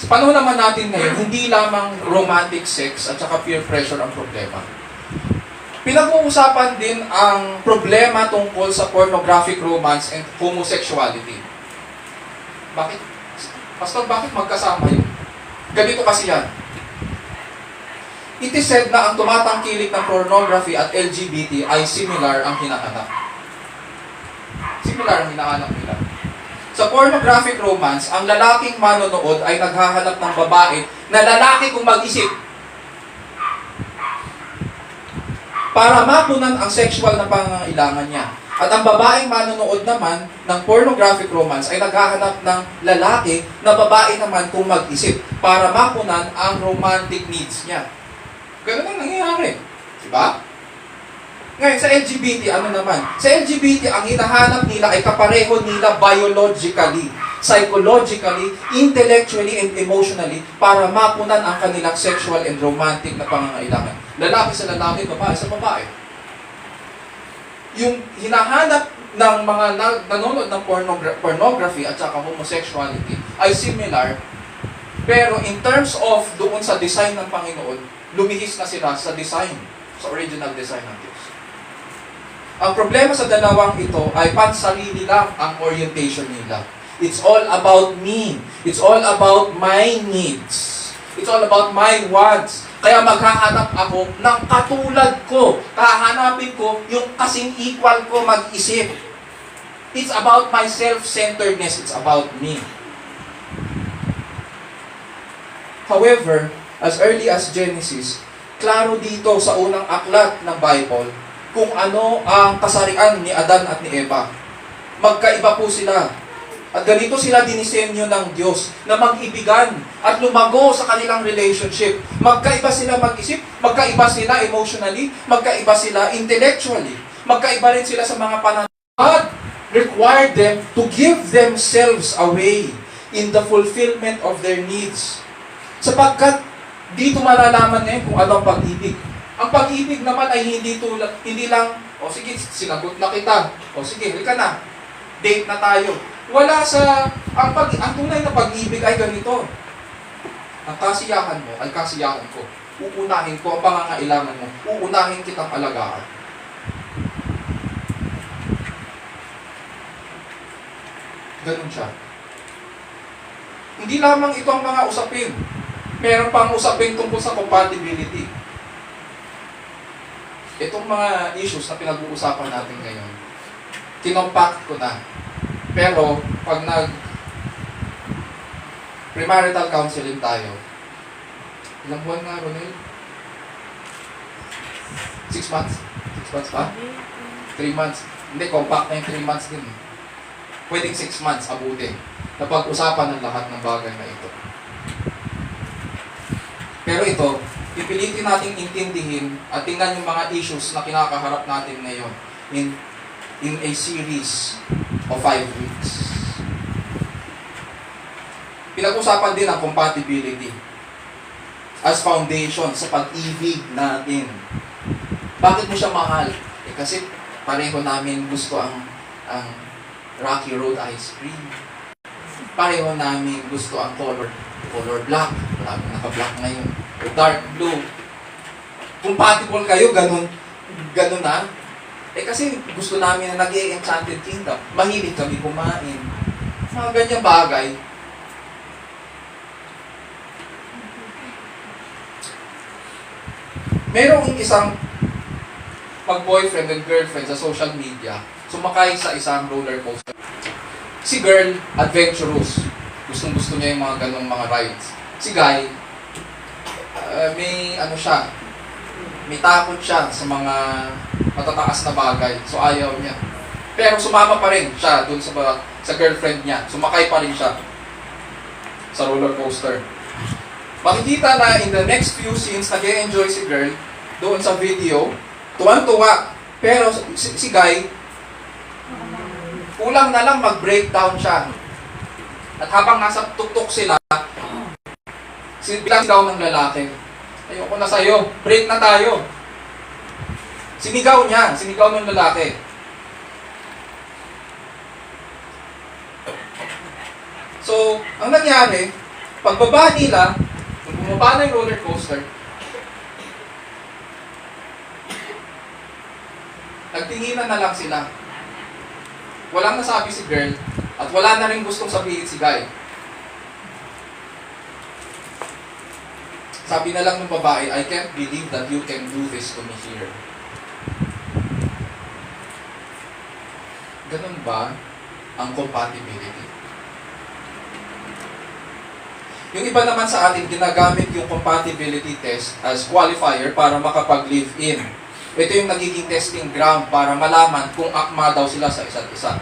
Sa panahon naman natin ngayon, hindi lamang romantic sex at saka peer pressure ang problema. Pinag-uusapan din ang problema tungkol sa pornographic romance and homosexuality. Bakit? Pastor, bakit magkasama yun? Ganito kasi yan. It is said na ang tumatangkilik ng pornography at LGBT ay similar ang hinahanap. Similar ang hinahanap nila. Sa pornographic romance, ang lalaking manonood ay naghahanap ng babae na lalaki kung mag-isip. Para mapunan ang sexual na pangangailangan niya. At ang babaeng manonood naman ng pornographic romance ay naghahanap ng lalaki na babae naman kung mag-isip para mapunan ang romantic needs niya. Ganun ang nangyayari. Diba? Ngayon, sa LGBT, ano naman? Sa LGBT, ang hinahanap nila ay kapareho nila biologically, psychologically, intellectually, and emotionally para mapunan ang kanilang sexual and romantic na pangangailangan. Lalaki sa lalaki, babae sa babae. Yung hinahanap ng mga nanonood ng pornography at saka homosexuality ay similar, pero in terms of doon sa design ng Panginoon, lumihis na sila sa design, sa original design ng Diyos. Ang problema sa dalawang ito ay pansarili lang ang orientation nila. It's all about me. It's all about my needs. It's all about my wants. Kaya maghahanap ako ng katulad ko. Kahanapin ko yung kasing equal ko mag-isip. It's about my self-centeredness. It's about me. However, as early as Genesis, klaro dito sa unang aklat ng Bible kung ano ang kasarian ni Adan at ni Eva. Magkaiba po sila. At ganito sila dinisenyo ng Diyos na mag-ibigan at lumago sa kanilang relationship. Magkaiba sila mag-isip, magkaiba sila emotionally, magkaiba sila intellectually, magkaiba rin sila sa mga pananaw. God required them to give themselves away in the fulfillment of their needs. Sapagkat dito malalaman ngayon kung ano ang pag-ibig. Ang pag-ibig naman ay hindi lang, o sige, sinagot na kita. O sige, halika na. Date na tayo. Wala sa, ang tunay na pag-ibig ay ganito. Ang kasiyahan mo ay kasiyahan ko. Uunahin ko ang pangangailangan mo. Uunahin kitang alagaan. Ganun siya. Hindi lamang ito ang mga usapin. Meron pang usapin tungkol sa compatibility. Itong mga issues na pinag-uusapan natin ngayon, kinompact ko na. Pero, pag premarital counseling tayo, ilang buwan nga, Ronel? 6 months? 6 months pa? 3 months. Hindi, compact na yung 3 months din. Pwedeng 6 months abutin na pag-usapan ng lahat ng bagay na ito. Pero ito, pipilitin nating intindihin at tingnan yung mga issues na kinakaharap natin ngayon in a series of 5 weeks. Pinag-usapan din ang compatibility as foundation sa pag-ibig natin. Bakit mo siya mahal? Kasi pareho namin gusto ang Rocky Road ice cream. Pareho namin gusto ang color black. Marami naka-black ngayon. O dark blue. Compatible kayo, ganun na. Kasi gusto namin na nag-i-Enchanted Kingdom. Mahilig kami kumain. Mga ganyang bagay. Merong isang mag-boyfriend and girlfriend sa social media, sumakay sa isang roller coaster. Si girl, adventurous. Gustong-gusto niya yung mga ganong mga rides. Si guy, may takot siya sa mga matataas na bagay. So ayaw niya. Pero sumama pa rin siya dun sa girlfriend niya. Sumakay pa rin siya sa roller coaster. Makikita na in the next few scenes, nag-e-enjoy si girl doon sa video. Tuwang-tuwa. Pero si guy, kulang na lang mag-breakdown siya. At habang nasa tuktok sila, bilang sigaw ng lalaki, ayoko na sa'yo, break na tayo. Sinigaw ng lalaki. So, ang nangyari, pagbaba nila, kung bumaba na yung roller coaster, nagtinginan na lang sila. Walang nasabi si girl, at wala na rin gustong sabihin si guy. Sabi na lang ng babae, I can't believe that you can do this to me here. Ganun ba ang compatibility? Yung iba naman sa atin, ginagamit yung compatibility test as qualifier para makapag-live-in. Ito yung nagiging testing ground para malaman kung akma daw sila sa isa't isa.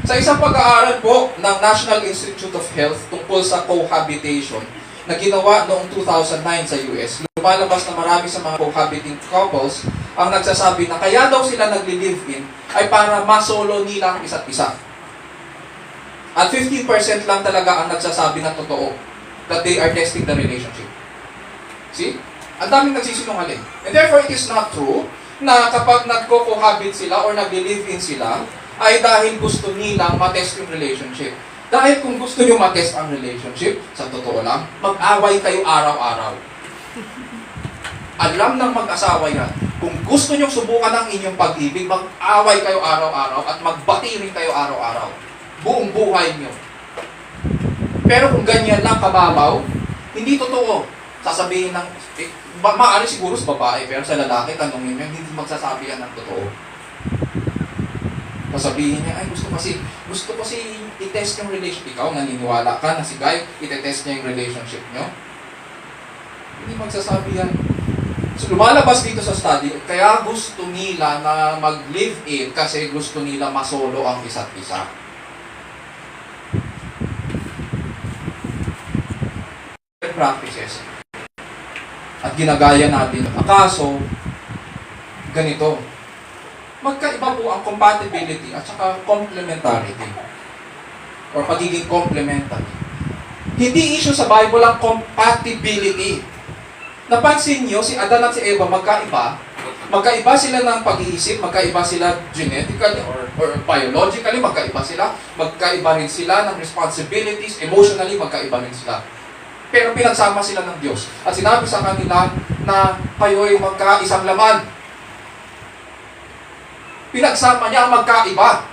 Sa isang pag-aaral po ng National Institute of Health tungkol sa cohabitation na ginawa noong 2009 sa US, lumalabas na marami sa mga cohabiting couples ang nagsasabi na kaya daw sila nagli-live-in ay para masolo nila ang isa't isa. At 15% lang talaga ang nagsasabi na totoo that they are testing the relationship. See? Ang daming nagsisinungaling. And therefore, it is not true na kapag nagko-cohabit sila or nag-live-in sila, ay dahil gusto nilang matest yung relationship. Dahil kung gusto nyo matest ang relationship, sa totoo lang, mag-away kayo araw-araw. Alam ng mag-asawa yan. Kung gusto nyo subukan ang inyong pag-ibig, mag-away kayo araw-araw at magbati rin kayo araw-araw. Buong buhay nyo. Pero kung ganyan lang kababaw, hindi totoo. Sasabihin ng, maaari siguro sa babae, pero sa lalaki, tanongin nyo, hindi magsasabi yan ng totoo. Sasabihin niya, ay gusto kasi i-test yung relationship. Ikaw, naniniwala ka na si guy, i-test niya yung relationship nyo. Hindi magsasabi yan. So, lumalabas dito sa study, kaya gusto nila na mag-live-in kasi gusto nila masolo ang isa't isa. Practices. At ginagaya natin. Akaso, ganito. Magkaiba po ang compatibility at saka complementarity. Or pagiging complementary. Hindi issue sa Bible ang compatibility. Napansin niyo, si Adan at si Eva magkaiba. Magkaiba sila ng pag-iisip, magkaiba sila genetically or biologically, magkaiba sila. Magkaiba rin sila ng responsibilities, emotionally, magkaiba rin sila. Pero pinagsama sila ng Diyos. At sinabi sa kanila na kayo'y magkaisang laman. Pinagsama niya ang magkaiba.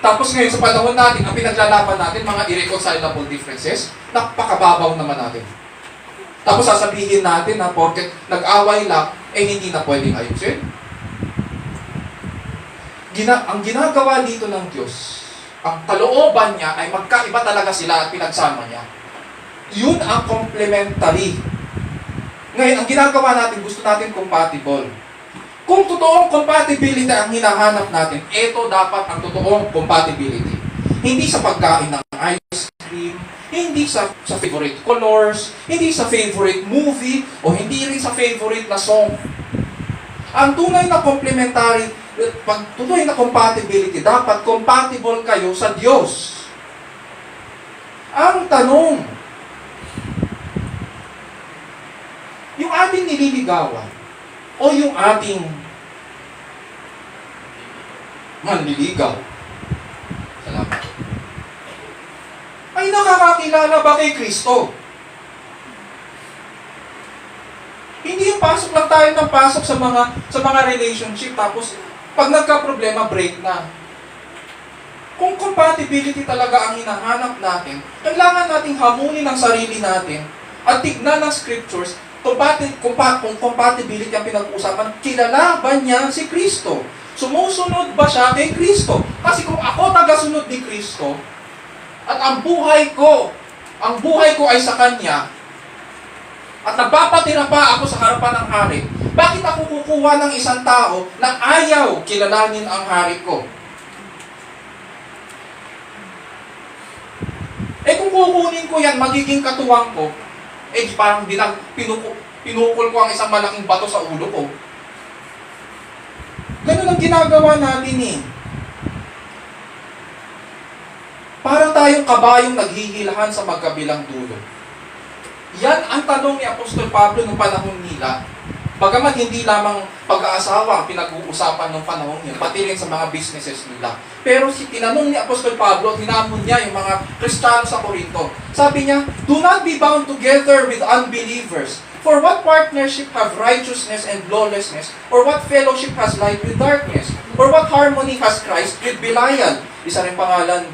Tapos ngayon sa panahon natin, ang pinaglalaban natin, mga irreconcilable differences, napakababaw naman natin. Tapos sasabihin natin na porket nag-away lang, hindi na pwedeng ayusin. Ang ginagawa dito ng Diyos, ang kalooban niya ay magkaiba talaga sila at pinagsama niya. Yun ang complementary. Ngayon, ang ginagawa natin, gusto natin compatible. Kung totoong compatibility ang hinahanap natin, ito dapat ang totoong compatibility. Hindi sa pagkain ng ice cream, hindi sa favorite colors, hindi sa favorite movie, o hindi rin sa favorite na song. Ang tunay na complementary, tunay na compatibility, dapat compatible kayo sa Diyos. Ang tanong, yung ating nililigawan, o yung ating manliligaw, salamat, ay nakakakilala ba kay Kristo? Hindi yung pasok lang tayo ng pasok sa mga relationship tapos pag nagka-problema break na. Kung compatibility talaga ang hinahanap natin, kailangan nating hamunin ang sarili natin at tignan ng scriptures kung compatibility ang pinag-usapan, kilala ba niya si Kristo? Sumusunod ba siya kay Kristo? Kasi kung ako tagasunod ni Kristo, at ang buhay ko ay sa Kanya, at nagpapatira pa ako sa harapan ng hari, bakit ako kukuha ng isang tao na ayaw kilalanin ang hari ko? Kung kukunin ko yan, magiging katuwang ko, parang pinukul ko ang isang malaking bato sa ulo ko. Ganun ang ginagawa natin . Para tayong kabayong naghihilahan sa magkabilang dulo. Yan ang tanong ni Apostol Pablo noong panahon nila. Bagamat hindi lamang pag-aasawa ang pinag-uusapan noong panahon niya, pati rin sa mga businesses nila. Pero tinanong ni Apostol Pablo, hinamon niya yung mga Kristiyano sa Corinto. Sabi niya, do not be bound together with unbelievers. For what partnership have righteousness and lawlessness? Or what fellowship has light with darkness? Or what harmony has Christ with Belial? Isa rin pangalan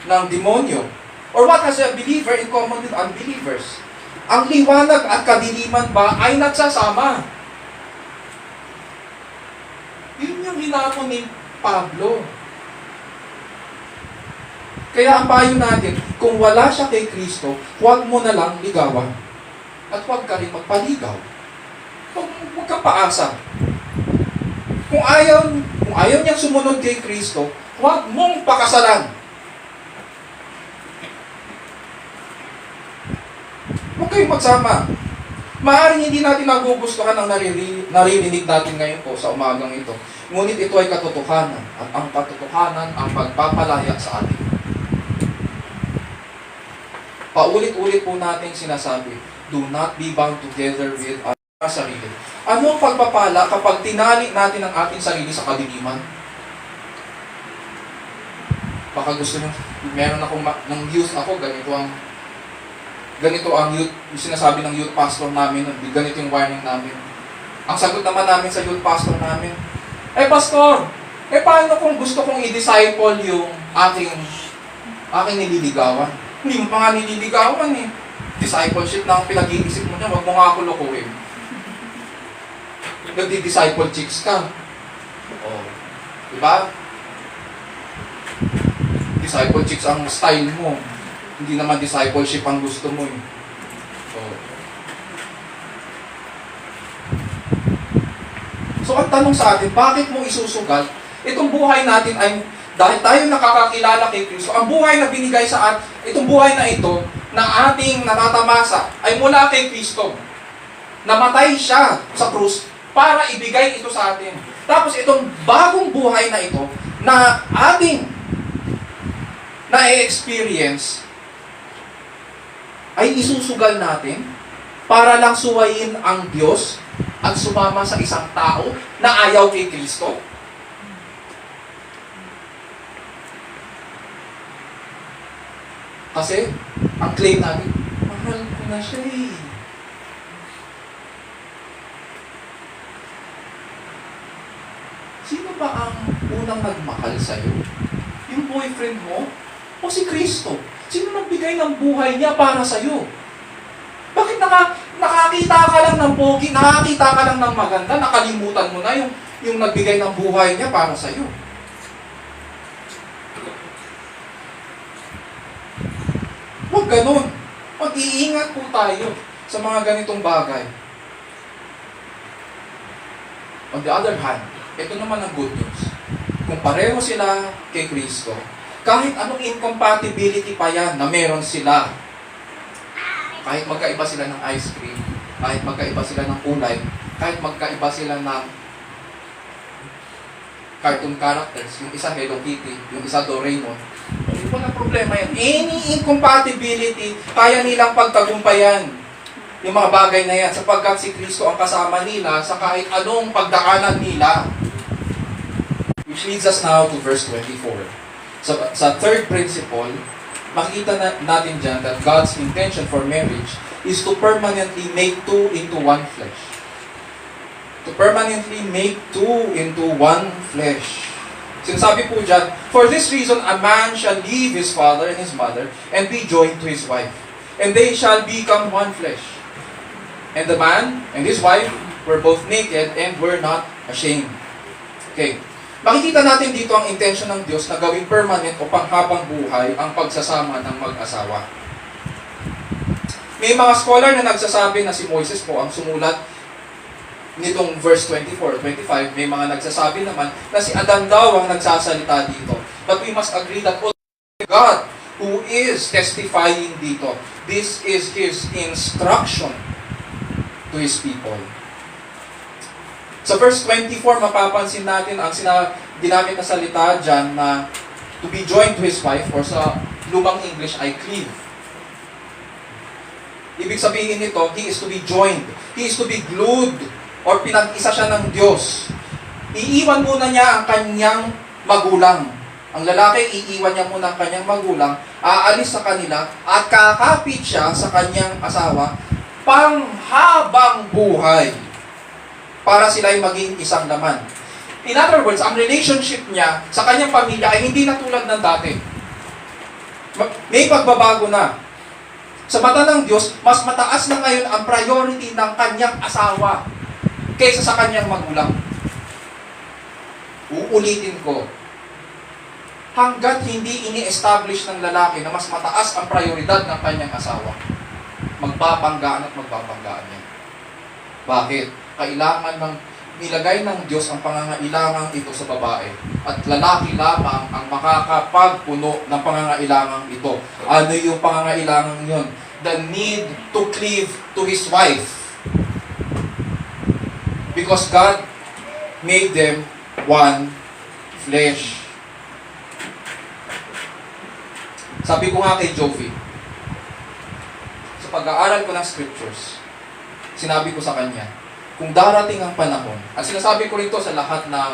ng demonyo. Or what has a believer in common with unbelievers? Ang liwanag at kadiliman ba ay nagsasama? Yun yung hinapon ni Pablo. Kaya ang payo natin, kung wala siya kay Kristo, huwag mo na lang ligawan. At huwag ka rin magpaligaw. Huwag kang paasa. Kung ayaw niyang sumunod kay Kristo, huwag mong pakasalan. Huwag kayong magsama. Maaaring hindi natin nagugustuhan ang naririnig natin ngayon po sa umagang ito. Ngunit ito ay katotohanan. At ang katotohanan ang pagpapalaya sa atin. Paulit-ulit po natin sinasabi, do not be bound together with our sarili. Ano ang pagpapala kapag tinali natin ang ating sarili sa kadiliman? Baka gusto nyo, meron akong, ng youth ako, ganito ang youth, yung sinasabi ng youth pastor namin, ganito yung warning namin. Ang sagot naman namin sa youth pastor namin, pastor, paano kung gusto kong i-disciple yung aking nililigawan? Hindi mo pa nga nililigawan . Discipleship na ang pinag-iisip mo niya, wag mo nga ako lokohin. Nagdi-disciple chicks ka. Diba? Disciple chicks ang style mo. Hindi naman discipleship ang gusto mo . So ang tanong sa atin, bakit mo isusugal? Itong buhay natin ay, dahil tayo nakakakilala kay Kristo, ang buhay na binigay sa atin, itong buhay na ito, na ating natatamasa, ay mula kay Kristo. Namatay siya sa krus para ibigay ito sa atin. Tapos itong bagong buhay na ito, na ating na-experience, ay isusugal natin para lang suwayin ang Diyos at sumama sa isang tao na ayaw kay Kristo? Kasi, ang claim natin, mahal ko na siya eh. Sino ba ang unang nagmahal sa'yo? Yung boyfriend mo? O si Kristo? Sino nagbigay ng buhay niya para sa'yo? Bakit nakakita ka lang ng pogi, nakakita ka lang ng maganda, nakalimutan mo na yung nagbigay ng buhay niya para sa'yo? Huwag ganun. Mag-iingat po tayo sa mga ganitong bagay. On the other hand, ito naman ang good news. Kung pareho sila kay Kristo, kahit anong incompatibility pa yan na meron sila, kahit magkaiba sila ng ice cream, kahit magkaiba sila ng kulay, kahit magkaiba sila ng cartoon characters, yung isa Hello Kitty, yung isa Doraemon, walang problema yan. Any incompatibility, kaya nilang pagtagumpayan yung mga bagay na yan sapagkat si Kristo ang kasama nila sa kahit anong pagdaanan nila. Which leads us now to verse 24. Sa third principle, makikita natin dyan that God's intention for marriage is to permanently make two into one flesh. To permanently make two into one flesh. Sinasabi po dyan, for this reason, a man shall leave his father and his mother and be joined to his wife. And they shall become one flesh. And the man and his wife were both naked and were not ashamed. Okay. Makikita natin dito ang intention ng Diyos na gawing permanent o panghabang buhay ang pagsasama ng mag-asawa. May mga scholar na nagsasabi na si Moises po ang sumulat nitong verse 24 25. May mga nagsasabi naman na si Adan daw ang nagsasalita dito. But we must agree that God who is testifying dito, this is His instruction to His people. Sa verse 24, mapapansin natin ang ginamit na salita dyan na to be joined to his wife, or sa lumang English ay cleave. Ibig sabihin nito, he is to be joined. He is to be glued, or pinag-isa siya ng Diyos. Iiwan muna niya ang kanyang magulang. Ang lalaki, iiwan niya muna ang kanyang magulang, aalis sa kanila, at kakapit siya sa kanyang asawa, panghabang buhay, para sila ay maging isang laman. In other words, ang relationship niya sa kanyang pamilya ay hindi na tulad ng dati. May pagbabago na. Sa mata ng Diyos, mas mataas na ngayon ang priority ng kanyang asawa kaysa sa kanyang magulang. Uulitin ko, hanggat hindi ini-establish ng lalaki na mas mataas ang prioridad ng kanyang asawa, magbabanggaan at magbabanggaan niya. Bakit? Kailangan nilagay ng Diyos ang pangangailangan ito sa babae. At lalaki lamang ang makakapagpuno ng pangangailangan ito. Ano yung pangangailangan yun? The need to cleave to his wife. Because God made them one flesh. Sabi ko nga kay Jovi, sa pag-aaral ko ng scriptures, sinabi ko sa kanya, kung darating ang panahon, at sinasabi ko rito sa lahat ng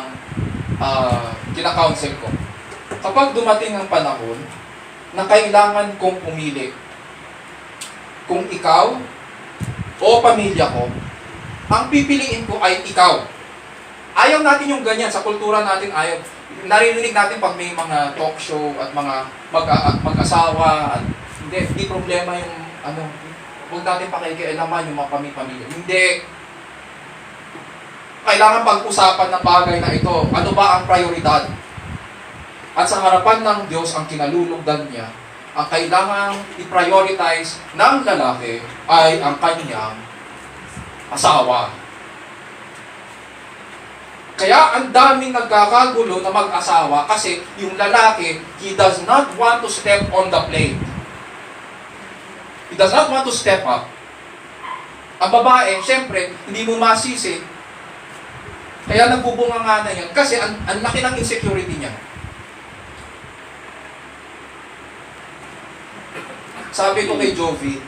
kina-counsel ko, kapag dumating ang panahon na kailangan kong pumili, kung ikaw o pamilya ko, ang pipiliin ko ay ikaw. Ayaw natin yung ganyan, sa kultura natin ayaw. Naririnig natin pag may mga talk show at mga mag-asawa, at hindi problema yung huwag natin pakikialaman yung mga pamilya. Hindi. Kailangan pag-usapan ng bagay na ito. Ano ba ang prioridad? At sa harapan ng Diyos, ang kinalulugdan niya, ang kailangang i-prioritize ng lalaki ay ang kanyang asawa. Kaya ang daming nagkakagulo na mag-asawa kasi yung lalaki, he does not want to step on the plate. He does not want to step up. Ang babae, syempre, hindi mo masisi. Kaya nagbubunga nga na yan. Kasi ang laki ng insecurity niya. Sabi ko kay Jovi,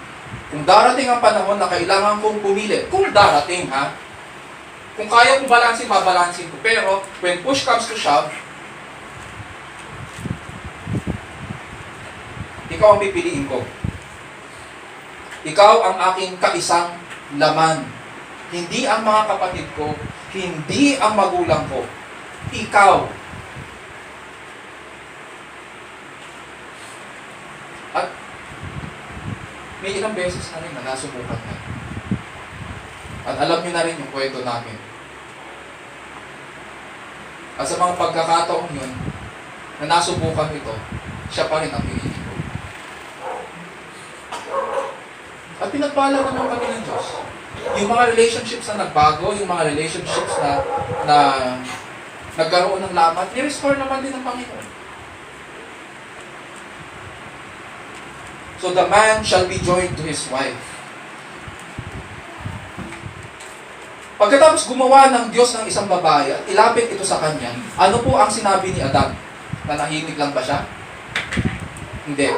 Kung darating ang panahon na kailangan kong pumili, kung darating ha, kung kaya kong balansin, babalansin ko. Pero, when push comes to shove, ikaw ang pipiliin ko. Ikaw ang aking kaisang laman. Hindi ang mga kapatid ko, hindi ang magulang ko. Ikaw. At may ilang beses na rin na nasubukan na. At alam niyo na rin yung kwento namin. At sa mga pagkakataong yun, na nasubukan ito, siya pa rin ang pinili ko. At pinagpala naman kami ng Diyos. Yung mga relationships na nagbago, yung mga relationships na nagkaroon ng lamat, ni-restore naman din ng Panginoon. So the man shall be joined to his wife. Pagkatapos gumawa ng Diyos ng isang babae at ilapit ito sa kanya, ano po ang sinabi ni Adan? Nanahimik lang ba siya? Hindi.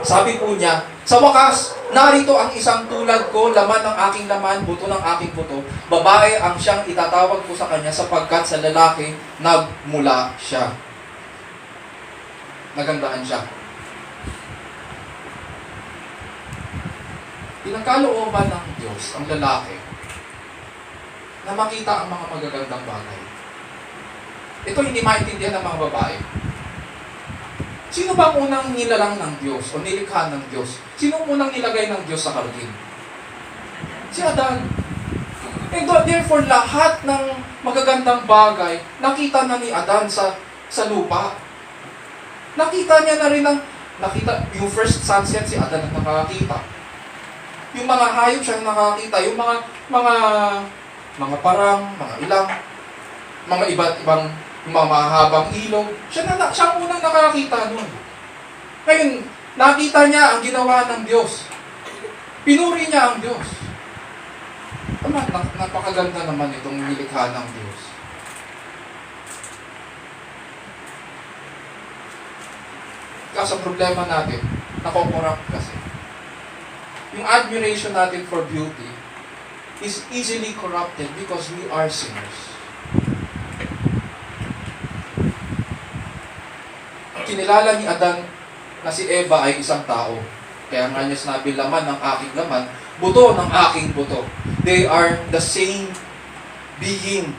Sabi po niya, sa wakas, narito ang isang tulad ko, laman ng aking laman, buto ng aking buto. Babae ang siyang itatawag ko sa kanya sapagkat sa lalaki nagmula siya. Nagandaan siya. Pinagkalooban ng Diyos ang lalaki na makita ang mga magagandang bagay. Ito hindi maintindihan ng mga babae. Sino ba ang unang nilalang ng Diyos o nilikha ng Diyos? Sino ang unang nilagay ng Diyos sa karugin? Si Adan. And therefore, lahat ng magagandang bagay, nakita na ni Adan sa lupa. Nakita niya na rin yung first sunset si Adan ang nakakita. Yung mga hayop siya nakakita, yung mga parang, mga ilang, mga iba't ibang mga mahabang ilog, siya ang unang nakakita nun. Ngayon, nakita niya ang ginawa ng Diyos. Pinuri niya ang Diyos. Napakaganda naman itong nilikha ng Diyos. Kasi ang problema natin, nakokorrupt kasi. Yung admiration natin for beauty is easily corrupted because we are sinners. Kinilala ni Adan na si Eva ay isang tao. Kaya nga niya sinabi, laman ng aking laman, buto ng aking buto. They are the same being,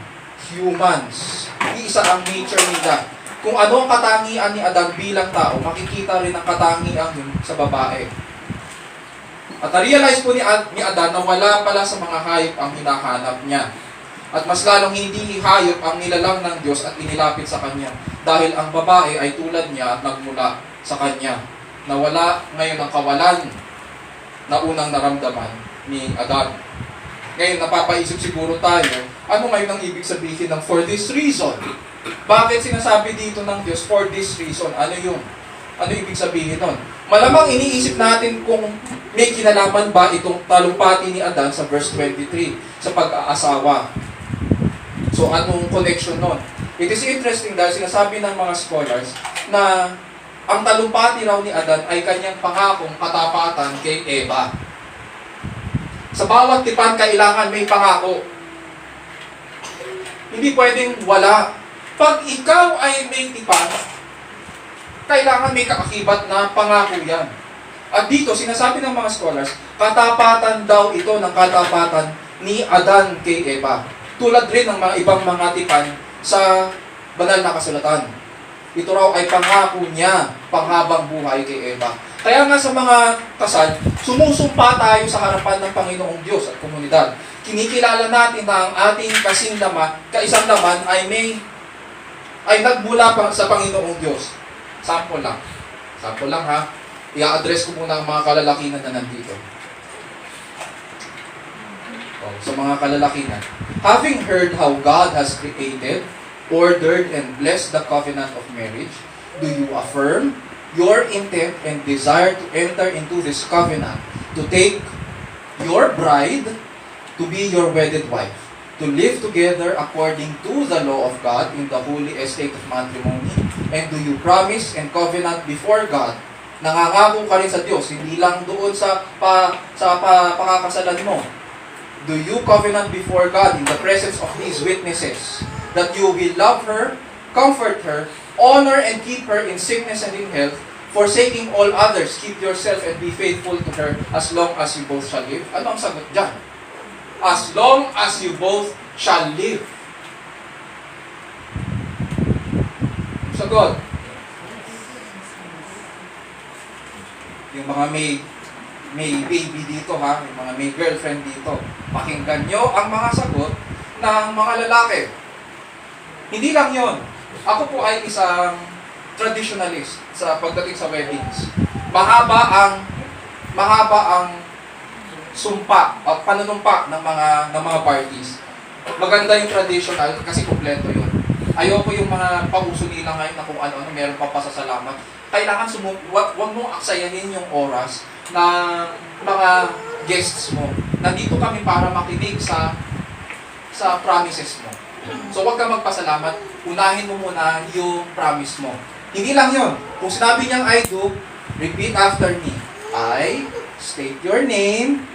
humans. Iisa ang nature nila. Kung ano ang katangian ni Adan bilang tao, makikita rin ang katangian yun sa babae. At na-realize po ni Adan na wala pala sa mga hayop ang hinahanap niya. At mas lalong hindi hayop ang nilalang ng Diyos at inilapit sa Kanya. Dahil ang babae ay tulad niya at nagmula sa Kanya. Nawala ngayon ang kawalan na unang naramdaman ni Adan. Ngayon, napapaisip siguro tayo, ano ngayon ang ibig sabihin ng for this reason? Bakit sinasabi dito ng Diyos, for this reason? Ano yun? Ano ibig sabihin nun? Malamang iniisip natin kung may kinalaman ba itong talumpati ni Adan sa verse 23 sa pag-aasawa. So, anong connection nun? It is interesting dahil sinasabi ng mga scholars na ang talumpati raw ni Adan ay kanyang pangakong katapatan kay Eva. Sa bawat tipan, kailangan may pangako. Hindi pwedeng wala. Pag ikaw ay may tipan, kailangan may kaakibat na pangako yan. At dito, sinasabi ng mga scholars, katapatan daw ito ng katapatan ni Adan kay Eva. Tulad rin ng mga ibang mga tipan sa banal na kasulatan. Ito raw ay pangako niya, panghabang buhay kay Eva. Kaya nga sa mga kasal, sumusumpa tayo sa harapan ng Panginoong Diyos at komunidad. Kinikilala natin na ang ating kaisang laman ay nagmula pa sa Panginoong Diyos. Sample lang. Sample lang ha. I-address ko muna ang mga kalalakinan na nandito. Sa mga kalalakinan. Having heard how God has created, ordered, and blessed the covenant of marriage, do you affirm your intent and desire to enter into this covenant, to take your bride to be your wedded wife, to live together according to the law of God in the holy estate of matrimony? And do you promise and covenant before God Nangangako ka rin sa Diyos, hindi lang doon sa pakakasalan mo. Do you covenant before God in the presence of His witnesses that you will love her, comfort her, honor and keep her in sickness and in health, forsaking all others, keep yourself and be faithful to her as long as you both shall live? Ano ang sagot dyan? As long as you both shall live. Sagot. Yung mga may baby dito ha, yung mga may girlfriend dito, pakinggan nyo ang mga sagot ng mga lalaki. Hindi lang yon. Ako po ay isang traditionalist sa pagdating sa weddings. Mahaba ang sumpa at panunumpa ng mga parties. Maganda yung traditional kasi kumpleto yun. Ayoko yung mga pauso nila ngayon na kung ano-ano, meron pa pasasalamat. Kailangan wag mong aksayanin yung oras ng mga guests mo. Nandito kami para makinig sa promises mo. So wag kang magpasalamat, unahin mo muna yung promise mo. Hindi lang yun. Kung sinabi niyang I do, repeat after me. I state your name,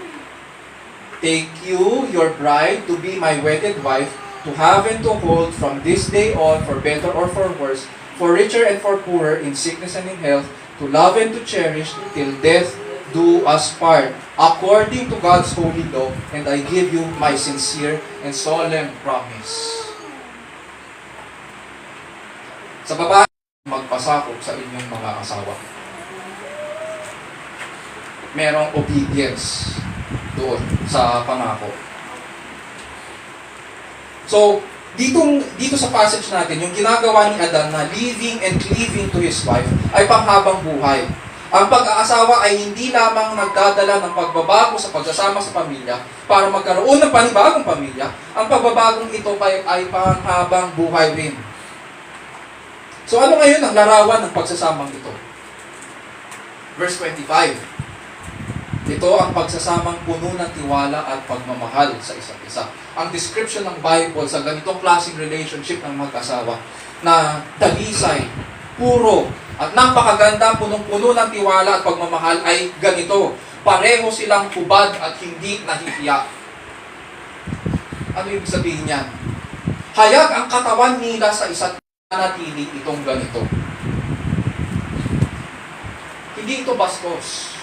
take you, your bride, to be my wedded wife, to have and to hold from this day on, for better or for worse, for richer and for poorer, in sickness and in health, to love and to cherish, till death do us part, according to God's holy law, and I give you my sincere and solemn promise. Sa babae, magpasakop sa inyong mga asawa. Merong obedience doon sa pangako. So, dito sa passage natin, yung ginagawa ni Adan na living and cleaving to his wife ay panghabang buhay. Ang pag-aasawa ay hindi lamang nagdadala ng pagbabago sa pagsasama sa pamilya para magkaroon ng panibagong pamilya. Ang pagbabagong ito ay panghabang buhay rin. So ano ngayon ang larawan ng pagsasamang ito? Verse 25. Ito ang pagsasamang puno ng tiwala at pagmamahal sa isa't isa. Ang description ng Bible sa ganitong klaseng relationship ng mag-asawa na talisay, puro, at napakaganda, punong-puno ng tiwala at pagmamahal ay ganito. Pareho silang hubad at hindi nahihiya. Ano ibig sabihin niyan? Hayag ang katawan nila sa isa't nanatili itong ganito. Hindi ito bastos.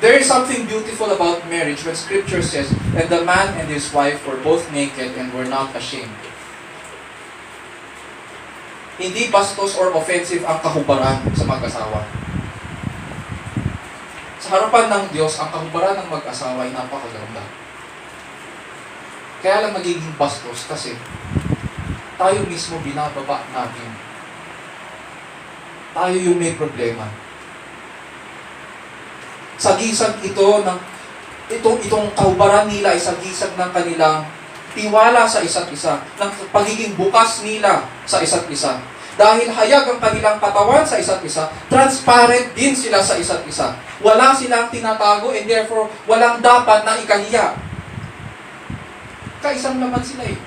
There is something beautiful about marriage when Scripture says, and the man and his wife were both naked and were not ashamed. Hindi bastos or offensive ang kahubaran sa mag-asawa. Sa harapan ng Diyos, ang kahubaran ng mag-asawa ay napakaganda. Kaya lang magiging bastos kasi tayo mismo binababa natin. Tayo yung may problema. Sagisag ito ng itong kahubaran nila ay sagisag ng kanilang tiwala sa isa't isa, ng pagiging bukas nila sa isa't isa. Dahil hayag ang kanilang katawan sa isa't isa, transparent din sila sa isa't isa. Wala silang tinatago and therefore walang dapat na ikahiya. Kaisang naman sila eh.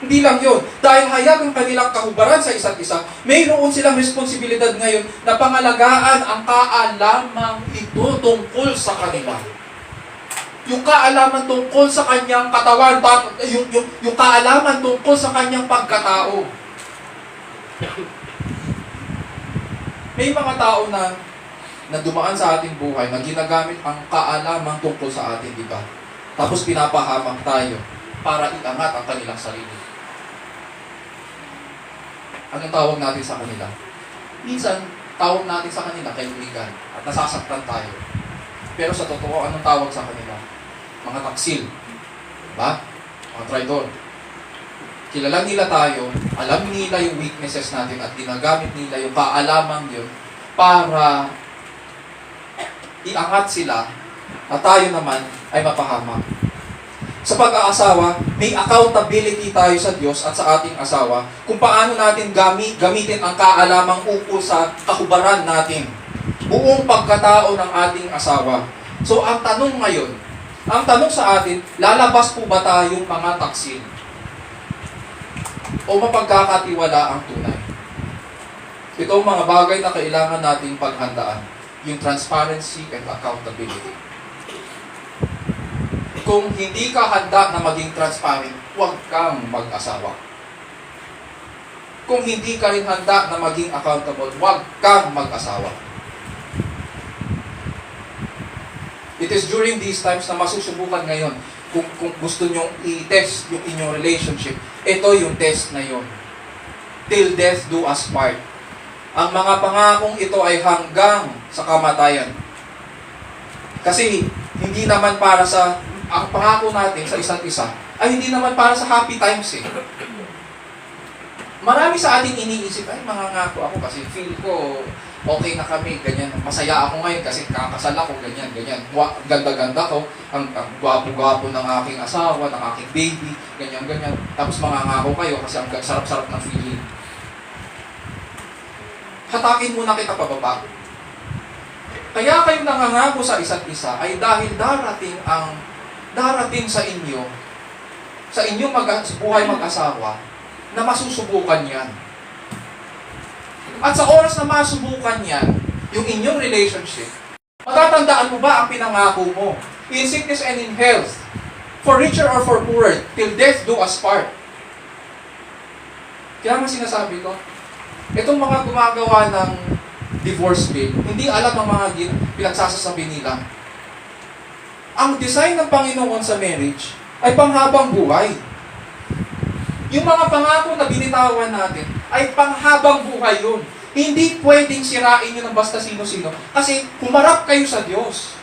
Hindi lang yun. Dahil hayag ang kanilang kahubaran sa isa't isa, mayroon silang responsibilidad ngayon na pangalagaan ang kaalamang ito tungkol sa kanila. Yung kaalaman tungkol sa kanyang katawan, yung kaalaman tungkol sa kanyang pagkatao. May mga tao na dumaan sa ating buhay na ginagamit ang kaalaman tungkol sa atin, di ba? Tapos pinapahamak tayo para iangat ang kanilang sarili. Anong tawag natin sa kanila? Minsan, tawag natin sa kanila kaibigan at nasasaktan tayo. Pero sa totoo, anong tawag sa kanila? Mga taksil. Diba? Mga traidor. Kilala nila tayo, alam nila yung weaknesses natin at ginagamit nila yung kaalaman yun para iangat sila at tayo naman ay mapahamak. Sa pag-aasawa, may accountability tayo sa Diyos at sa ating asawa kung paano natin gamitin ang kaalamang ukol sa kahubaran natin. Buong pagkatao ng ating asawa. So ang tanong ngayon, ang tanong sa atin, lalabas po ba tayong mga taksil? O mapagkakatiwala ang tunay? Ito ang mga bagay na kailangan nating paghandaan. Yung transparency and accountability. Kung hindi ka handa na maging transparent, huwag kang mag-asawa. Kung hindi ka rin handa na maging accountable, huwag kang mag-asawa. It is during these times na masusubukan ngayon. Kung gusto nyong i-test yung inyong relationship, ito yung test na yun. Till death do us part. Ang mga pangakong ito ay hanggang sa kamatayan. Kasi hindi naman para sa, ang pangako natin sa isa't isa, ay hindi naman para sa happy times eh. Marami sa ating iniisip, ay mangangako ako kasi feel ko okay na kami, ganyan. Masaya ako ngayon kasi kakasal ako, ganyan, ganyan. Ganda-ganda ko, ang gwapo-gwapo ng aking asawa, ng aking baby, ganyan, ganyan. Tapos mangangako kayo kasi ang sarap-sarap ng feeling. Hatakin muna kita pababa. Kaya kayo nangangako sa isa't isa ay dahil darating sa inyong buhay mag-asawa, na masusubukan yan. At sa oras na masubukan yan, yung inyong relationship, matatandaan mo ba ang pinangako mo? In sickness and in health, for richer or for poorer, till death do us part. Kaya nga sinasabi ko, itong mga gumagawa ng divorce bill, hindi alam ang mga pinagsasasabi nila. Ang design ng Panginoon sa marriage ay panghabang buhay. Yung mga pangako na binitawan natin ay panghabang buhay yun. Hindi pwedeng sirain yun ng basta sino-sino. Kasi humarap kayo sa Diyos.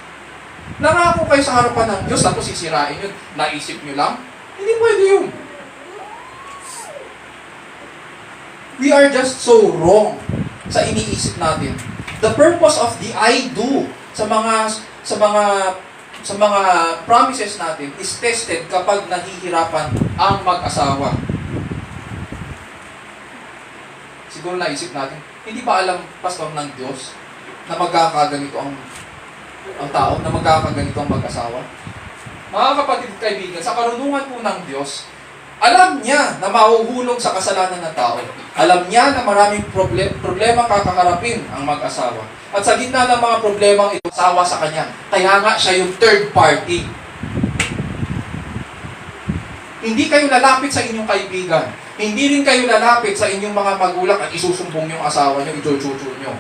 Nangako kayo sa harapan ng Diyos, tapos sisirain yun. Naisip nyo lang? Hindi pwede yun. We are just so wrong sa iniisip natin. The purpose of the I do sa mga promises natin is tested kapag nahihirapan ang mag-asawa. Siguro naisip natin, hindi ba alam, pastor ng Diyos, na magkakaganito ang tao, na magkakaganito ang mag-asawa? Mga kapatid at kaibigan, sa karunungan po ng Diyos, alam niya na mahuhulog sa kasalanan ng tao. Alam niya na maraming problema kakaharapin ang mag-asawa. At sa gitna ng mga problemang ito, asawa sa kanya. Kaya nga siya yung third party. Hindi kayo lalapit sa inyong kaibigan. Hindi rin kayo lalapit sa inyong mga magulang at isusumbong yung asawa nyo, ichuchuchu nyo.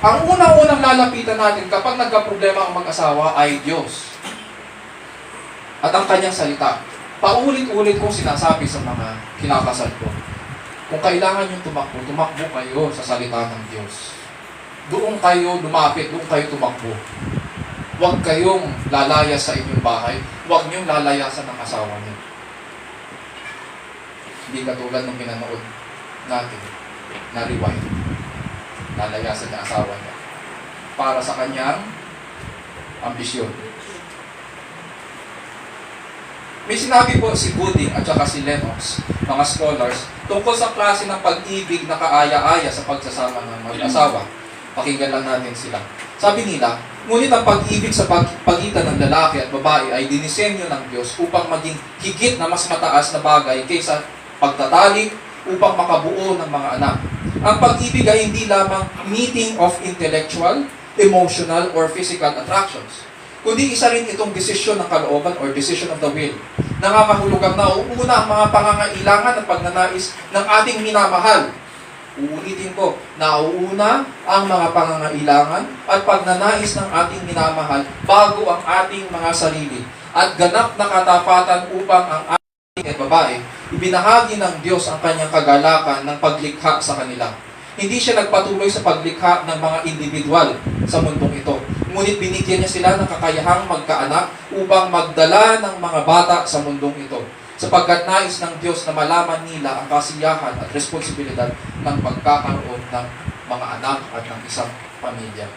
Ang unang-unang lalapitan natin kapag nagka-problema ang mag-asawa ay Diyos. At ang kanyang salita. Paulit-ulit kong sinasabi sa mga kinakasal ko. Kung kailangan yung tumakbo kayo sa salita ng Diyos. Doon kayo lumapit, doon kayo tumakbo. Huwag kayong lalayas sa inyong bahay. Huwag niyong lalayasan ng asawa niyo. Hindi katulad ng pinanood natin na rewind. Lalayasan niya asawa niya. Para sa kanyang ambisyon. May sinabi po si Gooding at saka si Lennox, mga scholars, tungkol sa klase ng pag-ibig na kaaya-aya sa pagsasama ng mag-asawa. Pakinggan lang natin sila. Sabi nila, ngunit ang pag-ibig sa pagitan ng lalaki at babae ay dinisenyo ng Diyos upang maging higit na mas mataas na bagay kaysa pagtatalik upang makabuo ng mga anak. Ang pag-ibig ay hindi lamang meeting of intellectual, emotional, or physical attractions, kundi isa rin itong desisyon ng kalooban or decision of the will. Nakakahulugang nauuna ang mga pangangailangan at pagnanais ng ating minamahal. Uulitin ko, nauuna ang mga pangangailangan at pagnanais ng ating minamahal bago ang ating mga sarili. At ganap na katapatan upang ang ating babae, ibinahagi ng Diyos ang kanyang kagalakan ng paglikha sa kanila. Hindi siya nagpatuloy sa paglikha ng mga individual sa mundong ito. Ngunit binigyan niya sila ng kakayahang magkaanak upang magdala ng mga bata sa mundong ito. Sapagkat nais ng Diyos na malaman nila ang kasiyahan at responsibilidad ng pagkakaroon ng mga anak at ng isang pamilya.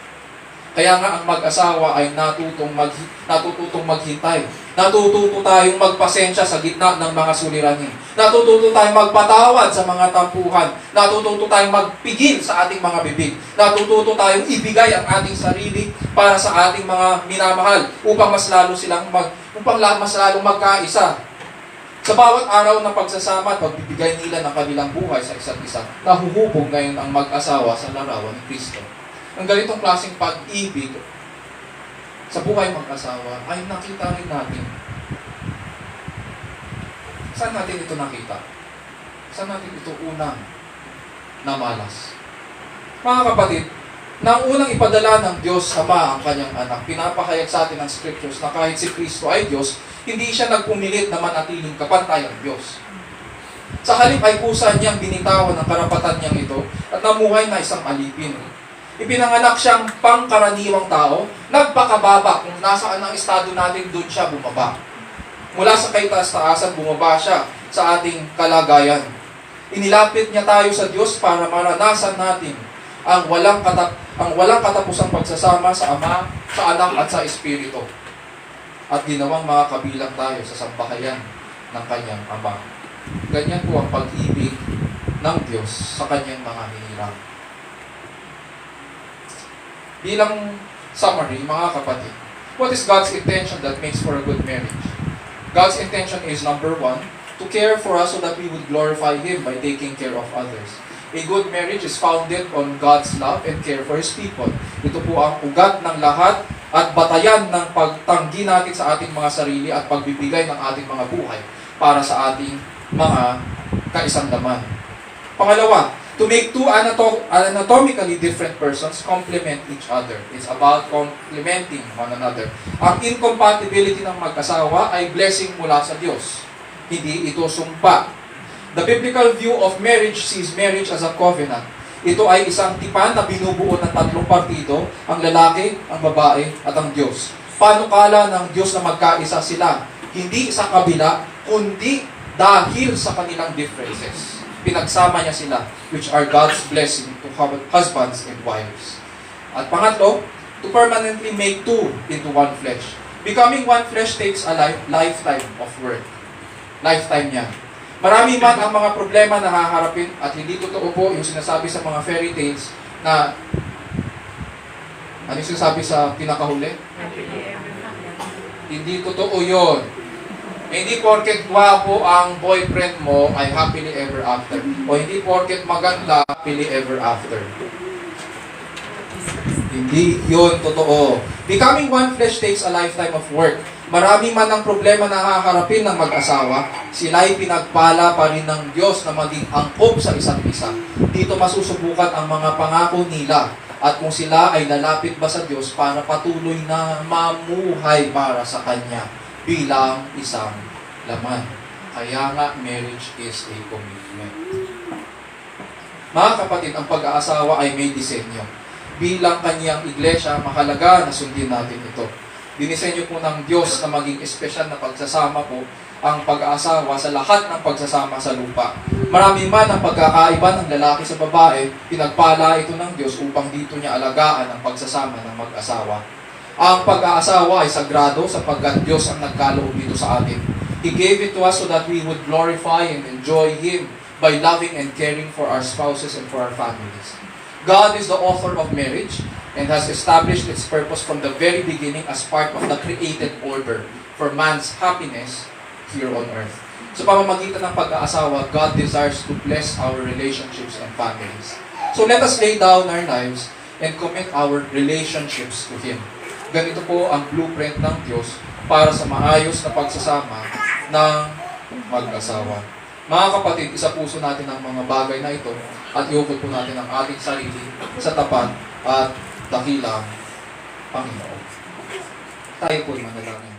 Kaya nga ang mag-asawa ay natututong maghintay. Natututo tayong magpasensya sa gitna ng mga suliranin. Natututo tayong magpatawad sa mga tampuhan. Natututo tayong magpigil sa ating mga bibig. Natututo tayong ibigay ang ating sarili para sa ating mga minamahal upang mas lalong magkaisa. Sa bawat araw na pagsasama at pagbibigay nila ng kanilang buhay sa isa't isa, nahuhubog ngayon ang mag-asawa sa larawan ni Kristo. Ang ganitong klaseng pag-ibig sa buhay mag-asawa ay nakita rin natin. Saan natin ito nakita? Saan natin ito unang namalas? Mga kapatid, nang unang ipadala ng Diyos Ama ang kanyang anak, pinapahayag sa atin ng scriptures na kahit si Kristo ay Diyos, hindi siya nagpumilit na manatiling kapantay ang Diyos. Sa halip ay kusa niyang binitawan ang karapatan niyang ito at namuhay na isang alipin. Ipinanganak siyang pangkaraniwang tao, nagpakababa kung nasaan ang estado natin, doon siya bumaba. Mula sa kaitaas-taasan, bumaba siya sa ating kalagayan. Inilapit niya tayo sa Diyos para maranasan natin ang walang katapusang pagsasama sa Ama, sa Anak at sa Espiritu. At ginawang mga kabilang tayo sa sambahayan ng kanyang Ama. Ganyan po ang pag-ibig ng Diyos sa kanyang mga hinirang. Bilang summary, mga kapatid, what is God's intention that makes for a good marriage? God's intention is, number one, to care for us so that we would glorify Him by taking care of others. A good marriage is founded on God's love and care for His people. Ito po ang ugat ng lahat at batayan ng pagtanggi natin sa ating mga sarili at pagbibigay ng ating mga buhay para sa ating mga kaisamlaman. Pangalawa, to make two anatomically different persons complement each other. It's about complementing one another. Ang incompatibility ng mag-asawa ay blessing mula sa Diyos. Hindi ito sumpa. The biblical view of marriage sees marriage as a covenant. Ito ay isang tipan na binubuo ng tatlong partido, ang lalaki, ang babae, at ang Diyos. Panukala ng Diyos na magkaisa sila, hindi sa kabila, kundi dahil sa kanilang differences. Pinagsama niya sila, which are God's blessing to husbands and wives. At pangatlo, to permanently make two into one flesh. Becoming one flesh takes a lifetime of work. Lifetime niya. Marami man ang mga problema na haharapin at hindi totoo po yung sinasabi sa mga fairy tales na ano yung sinasabi sa pinakahuli? Hindi totoo yun. Hindi porket gwapo ang boyfriend mo ay happily ever after. O hindi porket maganda, happily ever after. Hindi yun totoo. Becoming one flesh takes a lifetime of work. Marami man ang problema na haharapin ng mag-asawa, sila'y pinagpala pa rin ng Diyos na maging angkop sa isa't isa. Dito masusubukan ang mga pangako nila at kung sila ay lalapit ba sa Diyos para patuloy na mamuhay para sa Kanya bilang isang laman. Kaya nga, marriage is a commitment. Mga kapatid, ang pag-aasawa ay may disenyo. Bilang Kanyang iglesia, mahalaga na sundin natin ito. Dinisenyo po ng Diyos na maging espesyal na pagsasama po ang pag-aasawa sa lahat ng pagsasama sa lupa. Marami man ang pagkakaiba ng lalaki sa babae, pinagpala ito ng Diyos upang dito niya alagaan ang pagsasama ng mag-asawa. Ang pag-aasawa ay sagrado sapagkat Diyos ang nagkaloob dito sa atin. He gave it to us so that we would glorify and enjoy Him by loving and caring for our spouses and for our families. God is the author of marriage and has established its purpose from the very beginning as part of the created order for man's happiness here on earth. Sa pamamagitan ng pag-aasawa, God desires to bless our relationships and families. So let us lay down our lives and commit our relationships to Him. Ganito po ang blueprint ng Diyos para sa maayos na pagsasama ng mag-asawa. Mga kapatid, isa-puso natin ang mga bagay na ito at iukod po natin ang ating sarili sa tapat at dakilang Panginoon. Tayo po manalangin.